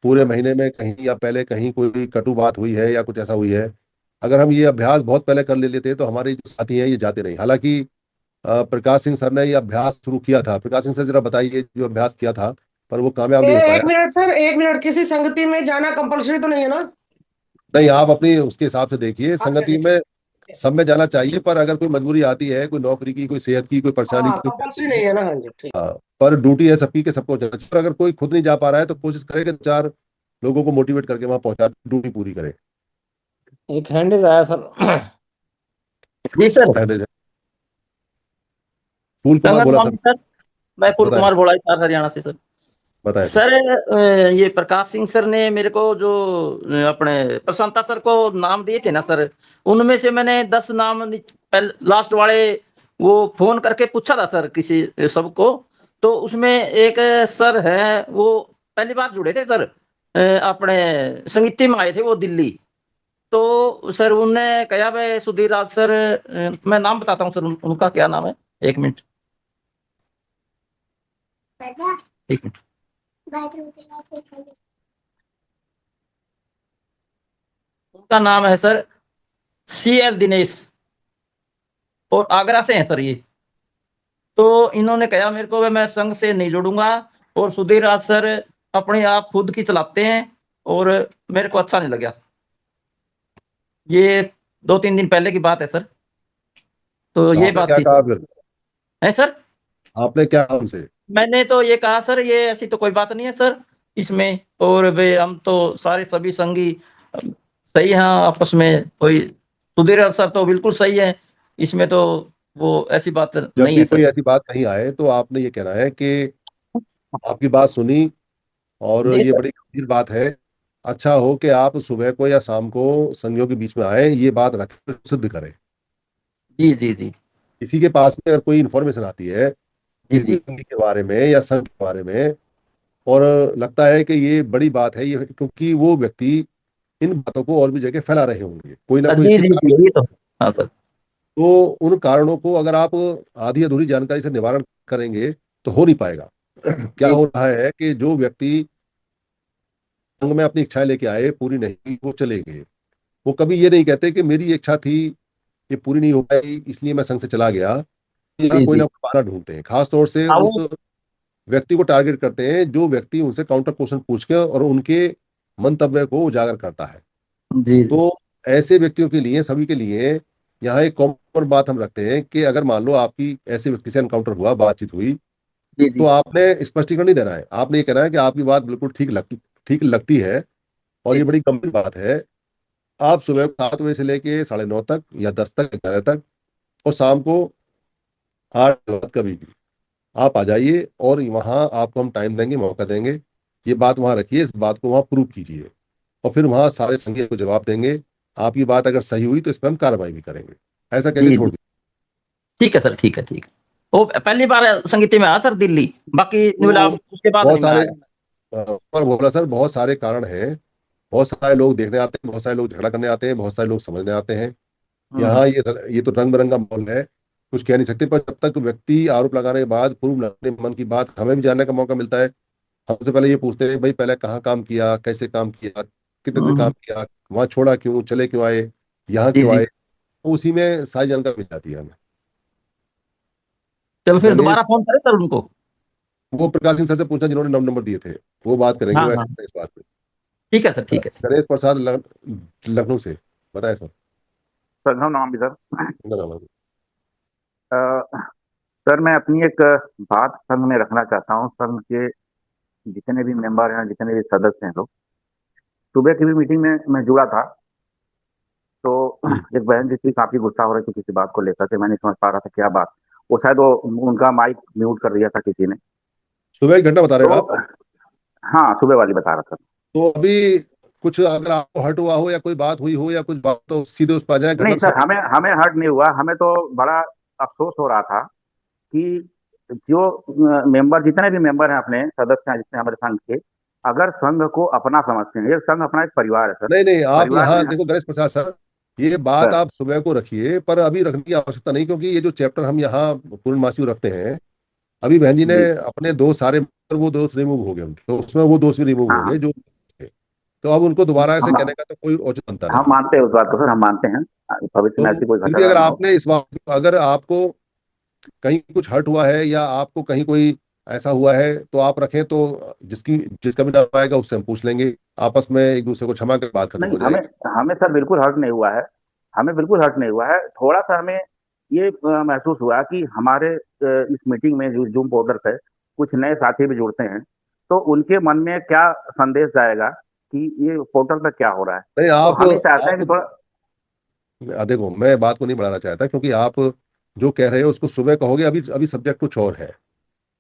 S2: पूरे महीने में कहीं या पहले कहीं कोई कटु बात हुई है या कुछ ऐसा हुई है, अगर हम ये अभ्यास बहुत पहले कर ले लेते तो हमारे जो साथी हैं ये जाते नहीं। हालांकि प्रकाश सिंह सर ने ये अभ्यास शुरू किया था। प्रकाश सिंह सर जरा बताइए जो अभ्यास किया था, पर वो कामयाब नहीं हो
S3: एक
S2: पाया।
S3: मिनट सर, एक मिनट, किसी संगति में जाना कंपलसरी तो नहीं है ना?
S2: नहीं, आप अपनी उसके हिसाब से देखिए,
S3: अच्छा
S2: संगति
S3: जी,
S2: में सब में जाना चाहिए, पर अगर कोई मजबूरी आती है, कोई नौकरी की, कोई सेहत की, कोई परेशानी
S3: हाँ
S2: की,
S3: कंपलसरी नहीं है ना? हाँ जी ठीक।
S2: हाँ, पर ड्यूटी है सबकी कि सबको जाना चाहिए। और अगर कोई खुद नहीं जा पा रहा है तो कोशिश करे कि चार लोगों को मोटिवेट करके वहां पहुंचा, ड्यूटी पूरी करे।
S1: एक हैंडेज आया सर।
S13: जी सर।
S2: फूल कुमार
S13: संगत
S2: बोला
S13: मामी
S2: सर,
S13: सर, मैं फूल
S2: बताएं
S13: कुमार बोला सर, हरियाणा से सर।
S2: बताएं सर।
S13: सर ये प्रकाश सिंह सर ने मेरे को जो अपने प्रशांता सर को नाम दिए थे ना सर, उनमें से मैंने 10 नाम लास्ट वाले वो फोन करके पूछा था सर किसी सबको, तो उसमें एक सर है वो पहली बार जुड़े थे सर, अपने संगीत में आए थे वो दिल्ली। तो सर उनने कहा भाई सुधीर राज सर, मैं नाम बताता हूँ सर उनका क्या नाम है, एक मिनट एक मिनट। उनका नाम है सर CL दिनेश, और आगरा से हैं सर ये। तो इन्होंने कहा मेरे को मैं संघ से नहीं जुड़ूंगा, और सुधीर राज सर अपने आप खुद की चलाते हैं, और मेरे को अच्छा नहीं लगा। ये 2-3 दिन पहले की बात है सर, तो ये
S2: आपने
S13: बात
S2: क्या
S13: थी
S2: कहा
S13: सर।
S2: फिर?
S13: है सर,
S2: आपने क्या कहा उनसे?
S13: मैंने तो ये कहा सर ये ऐसी तो कोई बात नहीं है सर इसमें, और वे हम तो सारे सभी संगी सही हैं आपस में, कोई सुधीर सर तो बिल्कुल सही है इसमें, तो वो ऐसी बात
S2: जब
S13: नहीं
S2: भी
S13: है
S2: कोई
S13: सर।
S2: ऐसी बात नहीं आए तो आपने ये कहना है कि आपकी बात सुनी और
S13: जी
S2: ये
S13: सर।
S2: बड़ी गंभीर बात है, अच्छा हो कि आप सुबह को या शाम को संगियों के बीच में आए, ये बात रखें, सिद्ध करें।
S13: जी जी जी
S2: किसी के पास में अगर कोई इन्फॉर्मेशन आती है
S13: जी
S2: किसी
S13: जी
S2: संघ के बारे में या संघ के बारे में, और लगता है कि ये बड़ी बात है, ये क्योंकि वो व्यक्ति इन बातों को और भी जगह फैला रहे होंगे, कोई ना कोई
S13: जी
S2: इसके
S13: जी
S2: कारण।
S13: जी यही तो। हाँ सर।
S2: तो उन कारणों को अगर आप आधी अधूरी जानकारी से निवारण करेंगे तो हो नहीं पाएगा। क्या
S13: जी
S2: हो रहा है कि जो व्यक्ति संघ में अपनी इच्छाएं लेके आए, पूरी नहीं हुई, वो चले गए, वो कभी ये नहीं कहते कि मेरी इच्छा थी, ये पूरी नहीं हो पाई इसलिए मैं संघ से चला गया। यहाँ
S13: जी
S2: कोई
S13: जी।
S2: ना कोई बहाना ढूंढते हैं, खास तौर से
S13: हाँ
S2: उस
S13: वो।
S2: व्यक्ति को टारगेट करते हैं जो व्यक्ति उनसे काउंटर क्वेश्चन पूछ के और उनके मंतव्य को उजागर करता है।
S13: जी जी
S2: तो ऐसे व्यक्तियों के लिए, सभी के लिए यहाँ एक कॉमन बात हम रखते हैं कि अगर मान लो आपकी ऐसे व्यक्ति से एनकाउंटर हुआ, बातचीत हुई,
S13: जी
S2: तो
S13: जी
S2: आपने स्पष्टीकरण नहीं देना है। आपने ये कहना है कि आपकी बात बिल्कुल ठीक लगती है और
S13: जी
S2: ये बड़ी गंभीर बात है। आप सुबह 7 बजे से लेके 9:30 तक या 10 तक, 11 तक, और शाम को 8 बजे कभी भी आप आ जाइए और वहाँ आपको हम टाइम देंगे, मौका देंगे, ये बात वहाँ रखिए, इस बात को वहाँ प्रूव कीजिए और फिर वहाँ सारे संघीय को जवाब देंगे। आपकी बात अगर सही हुई तो इस पर हम कार्रवाई भी करेंगे, ऐसा कह के
S13: जी
S2: छोड़
S13: जी
S2: दी।
S13: ठीक है सर, ठीक है ठीक है। वो पहली बार संगीत में आया सर दिल्ली, बाकी
S2: वो
S13: उसके बाद
S2: बहुत
S13: नहीं मैं
S2: सारे
S13: आया।
S2: पर बोला सर, बहुत सारे कारण हैं, बहुत सारे लोग देखने आते हैं, बहुत सारे लोग झगड़ा करने आते हैं, बहुत सारे लोग समझने आते हैं।
S13: हम्म।
S2: यहाँ ये तो रंग बिरंगा माहौल है, कुछ कह नहीं सकते। पर जब तक व्यक्ति आरोप लगाने के बाद प्रूव लगाने मन की बात हमें भी जानने का मौका मिलता है, हमसे पहले ये पूछते हैं भाई पहले कहाँ काम किया, कैसे काम किया, कितने दिन काम
S13: हम्म।
S2: किया, वहाँ छोड़ा क्यों, चले क्यों आए, यहाँ
S13: जी
S2: क्यों
S13: जी।
S2: आए, तो उसी में सारी जानकारी मिल जाती है हमें।
S13: चलो फिर दोबारा
S2: गणेश,
S13: फोन करें सर उनको।
S2: वो प्रकाश सिंह सर से पूछना जिन्होंने नंबर दिए थे, वो बात करेंगे,
S13: हाँ
S2: वो
S13: हाँ
S2: एक्सपर्ट है इस बात
S13: ठीक है सर,
S2: पे।
S13: ठीक है।
S2: गणेश प्रसाद लखनऊ से, बताए सर।
S7: संगम नाम भी सर।
S2: धन्यवाद।
S7: अ, सर मैं अपनी एक बात संघ में रखना चाहता हूँ। संघ के जितने भी मेंबर हैं, जितने भी सदस्य हैं लोग, सुबह की भी मीटिंग में मैं जुड़ा था, तो एक बहन जी थी, काफी गुस्सा हो रही थी किसी बात को लेकर के। मैं नहीं समझ पा रहा था क्या बात, वो शायद वो उनका माइक म्यूट कर दिया था किसी ने।
S2: सुबह एक घंटा बता रहे हो आप?
S7: तो हाँ, सुबह वाली बता रहा था।
S2: तो अभी कुछ अगर आपको हर्ट हुआ हो या कोई बात हुई हो या कुछ बात, तो सीधे उस पर आ जाए, घटना
S7: नहीं
S2: को
S7: सर,
S2: समझ।
S7: हमें हमें हर्ट नहीं हुआ। हमें तो बड़ा अफसोस हो रहा था कि जो मेंबर, जितने भी मेंबर हैं, अपने सदस्य हैं जितने हमारे संघ के, अगर संघ को अपना समझते हैं, ये संघ अपना एक परिवार है सर।
S2: नहीं नहीं, आप
S7: परिवार में
S2: यहाँ देखो गणेश प्रसाद सर, ये बात
S7: सर।
S2: आप सुबह को रखिए, पर अभी रखने की आवश्यकता नहीं, क्योंकि ये जो चैप्टर हम यहाँ पूर्णमासी में रखते हैं, अभी बहन जी ने
S7: जी
S2: अपने दो सारे वो दोस्त रिमूव हो गए उनके, तो उसमें वो दोस्त भी रिमूव हो
S7: हाँ
S2: गए जो थे। तो अब उनको दोबारा ऐसे
S7: हम
S2: कहने का तो कोई औचित्य बनता
S7: हम
S2: नहीं है।
S7: मानते हैं उस बात को सर, हम मानते हैं भविष्य में
S2: तो
S7: ऐसी कोई
S2: फिर भी
S7: घटना
S2: अगर
S7: ना हो।
S2: आपने इस बात, अगर आपको कहीं कुछ हर्ट हुआ है या आपको कहीं कोई ऐसा हुआ है तो आप रखें, तो जिसका भी नाम आएगा उससे हम पूछ लेंगे, आपस में एक दूसरे को क्षमा कर बात खत्म
S7: नहीं,
S2: हो
S7: हमें
S2: जाएगी।
S7: हमें सर बिल्कुल हर्ट नहीं हुआ है। हमें बिल्कुल हर्ट नहीं हुआ है। थोड़ा सा हमें ये महसूस हुआ कि हमारे इस मीटिंग में जो जूम पोर्टल पे कुछ नए साथी भी जुड़ते हैं, तो उनके मन में क्या संदेश जाएगा कि ये पोर्टल पे क्या हो रहा है।
S2: नहीं,
S7: तो हम ही चाहते हैं कि
S2: आप
S7: थोड़ा।
S2: देखो, मैं बात को नहीं बढ़ाना चाहता, क्योंकि आप जो कह रहे हो उसको सुबह कहोगे, अभी अभी सब्जेक्ट कुछ और है,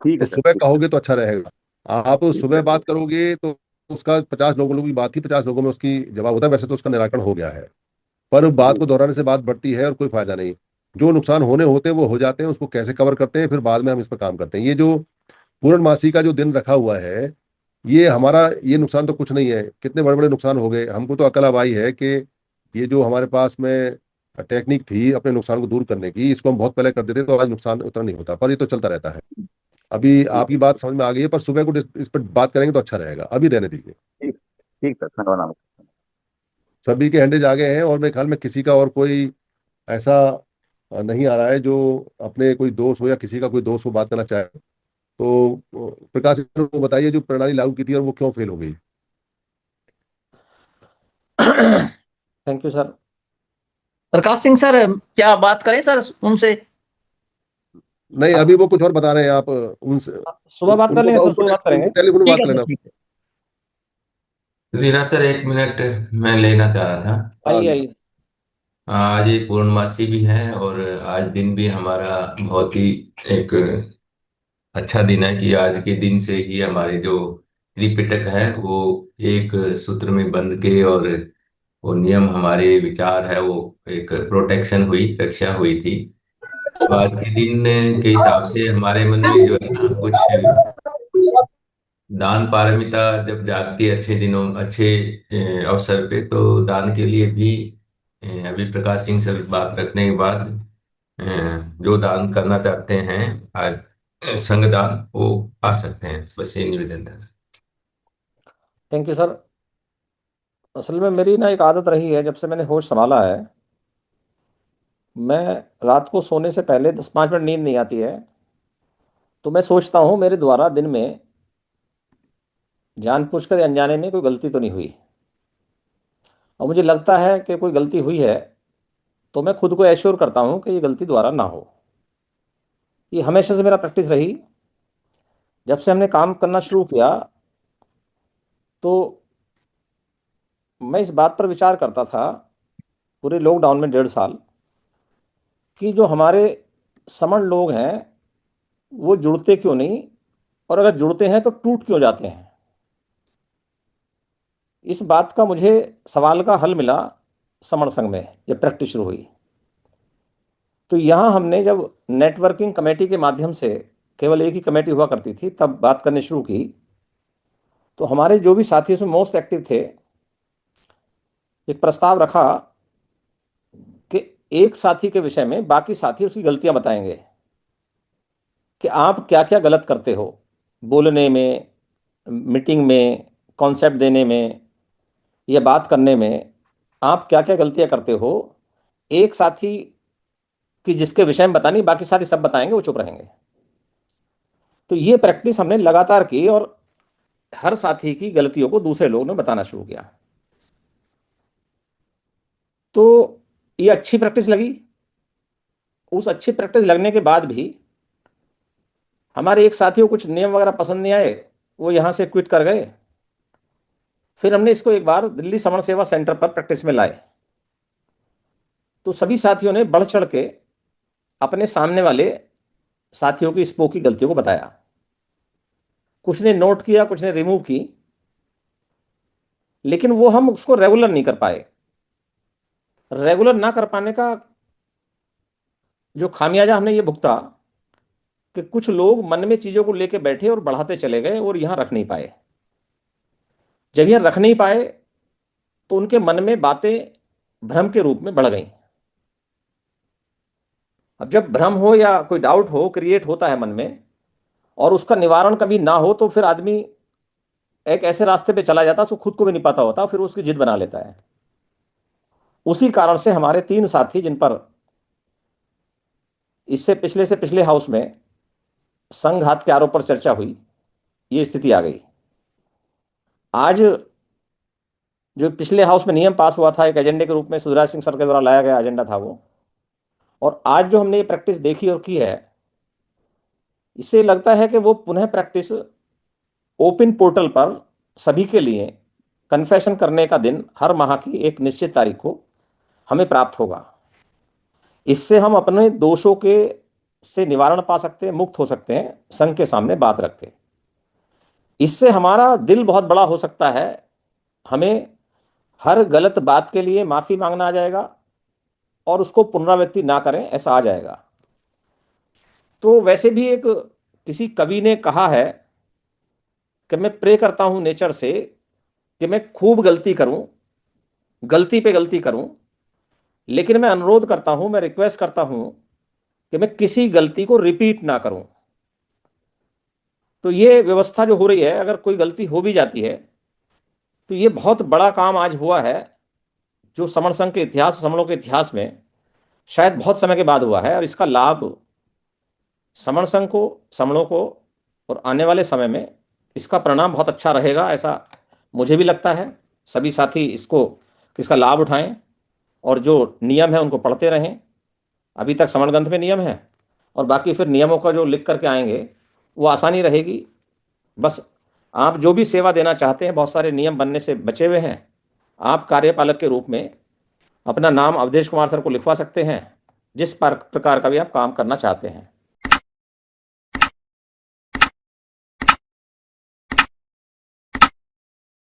S7: ठीक
S2: तो
S7: है सर,
S2: सुबह
S7: ठीक है
S2: कहोगे तो अच्छा रहेगा। आप
S7: ठीक
S2: सुबह
S7: है
S2: बात करोगे तो उसका 50 लोगों की बात थी, 50 लोगों में उसकी जवाब होता है, वैसे तो उसका निराकरण हो गया है, पर बात
S7: जी
S2: को दोहराने से बात बढ़ती है और कोई फायदा नहीं। जो नुकसान होने होते हैं वो हो जाते हैं, उसको कैसे कवर करते हैं फिर बाद में हम इस पर काम करते हैं। ये जो पूर्णमासी का जो दिन रखा हुआ है, ये हमारा, ये नुकसान तो कुछ नहीं है, कितने बड़े बड़े नुकसान हो गए। हमको तो अकल अब आई है कि ये जो हमारे पास में टेक्निक थी अपने नुकसान को दूर करने की, इसको हम बहुत पहले कर देते तो आज नुकसान उतना नहीं होता, पर ये तो चलता रहता है। अभी
S7: ठीक
S2: आपकी बात समझ में आ गई है, पर सुबह को इस पर बात करेंगे तो अच्छा रहेगा, अभी रहने दीजिए।
S7: ठीक ठीक सर, धन्यवाद।
S2: सभी के हैंडल आ गए हैं और मेरे ख्याल में किसी का और कोई ऐसा नहीं आ रहा है जो अपने कोई दोस्त हो या किसी का कोई दोस्त हो बात करना चाहे। तो प्रकाश सर को बताइए जो प्रणाली लागू की थी और वो क्यों फेल हो गई।
S1: Thank you sir.
S13: Prakash Singh sir, क्या बात करें सर उनसे?
S2: नहीं, अभी वो कुछ और बता रहे हैं, आप उनसे
S1: सुबह बात कर लेंगे सर, सुबह बात करेंगे।
S2: उनको टेलीफोन में
S13: ठीक
S2: बात
S13: है
S2: कर
S13: सर,
S2: लेना।
S13: ठीक है।
S4: वीरा सर, 1 मिनट मैं लेना चाह रहा था।
S2: हाँ
S1: आइए आइए।
S4: आज ये पूर्णमासी भी है और आज दिन भी हमारा बहुत ही एक अच्छा दिन है कि आज के दिन से ही हमारे जो त्रिपिटक है वो एक सूत्र में बंध के, और वो नियम, हमारे विचार है, वो एक प्रोटेक्शन हुई, रक्षा हुई थी। तो आज के दिन के हिसाब से हमारे मन में जो है ना कुछ दान पारमिता जब जागती है अच्छे दिनों, अच्छे अवसर पे, तो दान के लिए भी अभी प्रकाश सिंह से बात रखने के बाद अ, जो दान करना चाहते हैं आज संघ दान, वो आ सकते हैं। बस ये निवेदन था।
S1: Thank you sir. असल में मेरी ना एक आदत रही है, जब से मैंने होश संभाला है, मैं रात को सोने से पहले 10-5 मिनट नींद नहीं आती है तो मैं सोचता हूँ मेरे द्वारा दिन में जानबूझकर या अनजाने में कोई गलती तो नहीं हुई, और मुझे लगता है कि कोई गलती हुई है तो मैं खुद को एश्योर करता हूँ कि ये गलती दोबारा ना हो। ये हमेशा से मेरा प्रैक्टिस रही। जब से हमने काम करना शुरू किया तो मैं इस बात पर विचार करता था पूरे लॉकडाउन में 1.5 साल कि जो हमारे समण लोग हैं वो जुड़ते क्यों नहीं, और अगर जुड़ते हैं तो टूट क्यों जाते हैं। इस बात का मुझे सवाल का हल मिला समण संघ में जब प्रैक्टिस शुरू हुई। तो यहाँ हमने जब नेटवर्किंग कमेटी के माध्यम से, केवल एक ही कमेटी हुआ करती थी, तब बात करनी शुरू की, तो हमारे जो भी साथी उसमें मोस्ट एक्टिव थे, एक प्रस्ताव रखा कि एक साथी के विषय में बाकी साथी उसकी गलतियां बताएंगे कि आप क्या क्या गलत करते हो, बोलने में, मीटिंग में, कॉन्सेप्ट देने में या बात करने में आप क्या क्या गलतियां करते हो। एक साथी की जिसके विषय में बतानी, बाकी साथी सब बताएंगे, वो चुप रहेंगे। तो ये प्रैक्टिस हमने लगातार की और हर साथी की गलतियों को दूसरे लोगों ने बताना शुरू किया। तो ये अच्छी प्रैक्टिस लगी। उस अच्छी प्रैक्टिस लगने के बाद भी हमारे एक साथी को कुछ नियम वगैरह पसंद नहीं आए, वो यहां से क्विट कर गए। फिर हमने इसको एक बार दिल्ली समण सेवा सेंटर पर प्रैक्टिस में लाए। तो सभी साथियों ने बढ़ चढ़ के अपने सामने वाले साथियों की स्पोक की गलतियों को बताया। कुछ ने नोट किया, कुछ ने रिमूव की, लेकिन वो हम उसको रेगुलर नहीं कर पाए। रेगुलर ना कर पाने का जो खामियाजा हमने ये भुगता कि कुछ लोग मन में चीजों को लेके बैठे और बढ़ाते चले गए और यहां रख नहीं पाए। जब यहां रख नहीं पाए तो उनके मन में बातें भ्रम के रूप में बढ़ गई। अब जब भ्रम हो या कोई डाउट हो क्रिएट होता है मन में, और उसका निवारण कभी ना हो, तो फिर आदमी एक ऐसे रास्ते पे चला जाता, उसको खुद को भी नहीं पता होता, फिर उसकी जिद बना लेता है। उसी कारण से हमारे 3 साथी, जिन पर इससे पिछले हाउस में संघात के आरोप पर चर्चा हुई, ये स्थिति आ गई। आज जो पिछले हाउस में नियम पास हुआ था एक एजेंडे के रूप में, सुधराज सिंह सर के द्वारा लाया गया एजेंडा था वो, और आज जो हमने ये प्रैक्टिस देखी और की है, इससे लगता है कि वो पुनः प्रैक्टिस ओपन पोर्टल पर सभी के लिए कन्फेशन करने का दिन हर माह की एक निश्चित तारीख को हमें प्राप्त होगा। इससे हम अपने दोषों के से निवारण पा सकते हैं, मुक्त हो सकते हैं संघ के सामने बात रख के। इससे हमारा दिल बहुत बड़ा हो सकता है। हमें हर गलत बात के लिए माफी मांगना आ जाएगा और उसको पुनरावृत्ति ना करें ऐसा आ जाएगा। तो वैसे भी एक किसी कवि ने कहा है कि मैं प्रे करता हूं नेचर से कि मैं खूब गलती करूं, गलती पे गलती करूं, लेकिन मैं अनुरोध करता हूं, मैं रिक्वेस्ट करता हूं कि मैं किसी गलती को रिपीट ना करूं। तो ये व्यवस्था जो हो रही है, अगर कोई गलती हो भी जाती है तो ये बहुत बड़ा काम आज हुआ है, जो समण संघ के इतिहास, समणों के इतिहास में शायद बहुत समय के बाद हुआ है। और इसका लाभ समण संघ को, समणों को, और आने वाले समय में इसका परिणाम बहुत अच्छा रहेगा, ऐसा मुझे भी लगता है। सभी साथी इसका लाभ उठाएं और जो नियम है उनको पढ़ते रहें। अभी तक समण ग्रंथ में नियम है, और बाकी फिर नियमों का जो लिख करके आएंगे वो आसानी रहेगी। बस आप जो भी सेवा देना चाहते हैं, बहुत सारे नियम बनने से बचे हुए हैं। आप कार्यपालक के रूप में अपना नाम अवधेश कुमार सर को लिखवा सकते हैं, जिस प्रकार का भी आप काम करना चाहते हैं।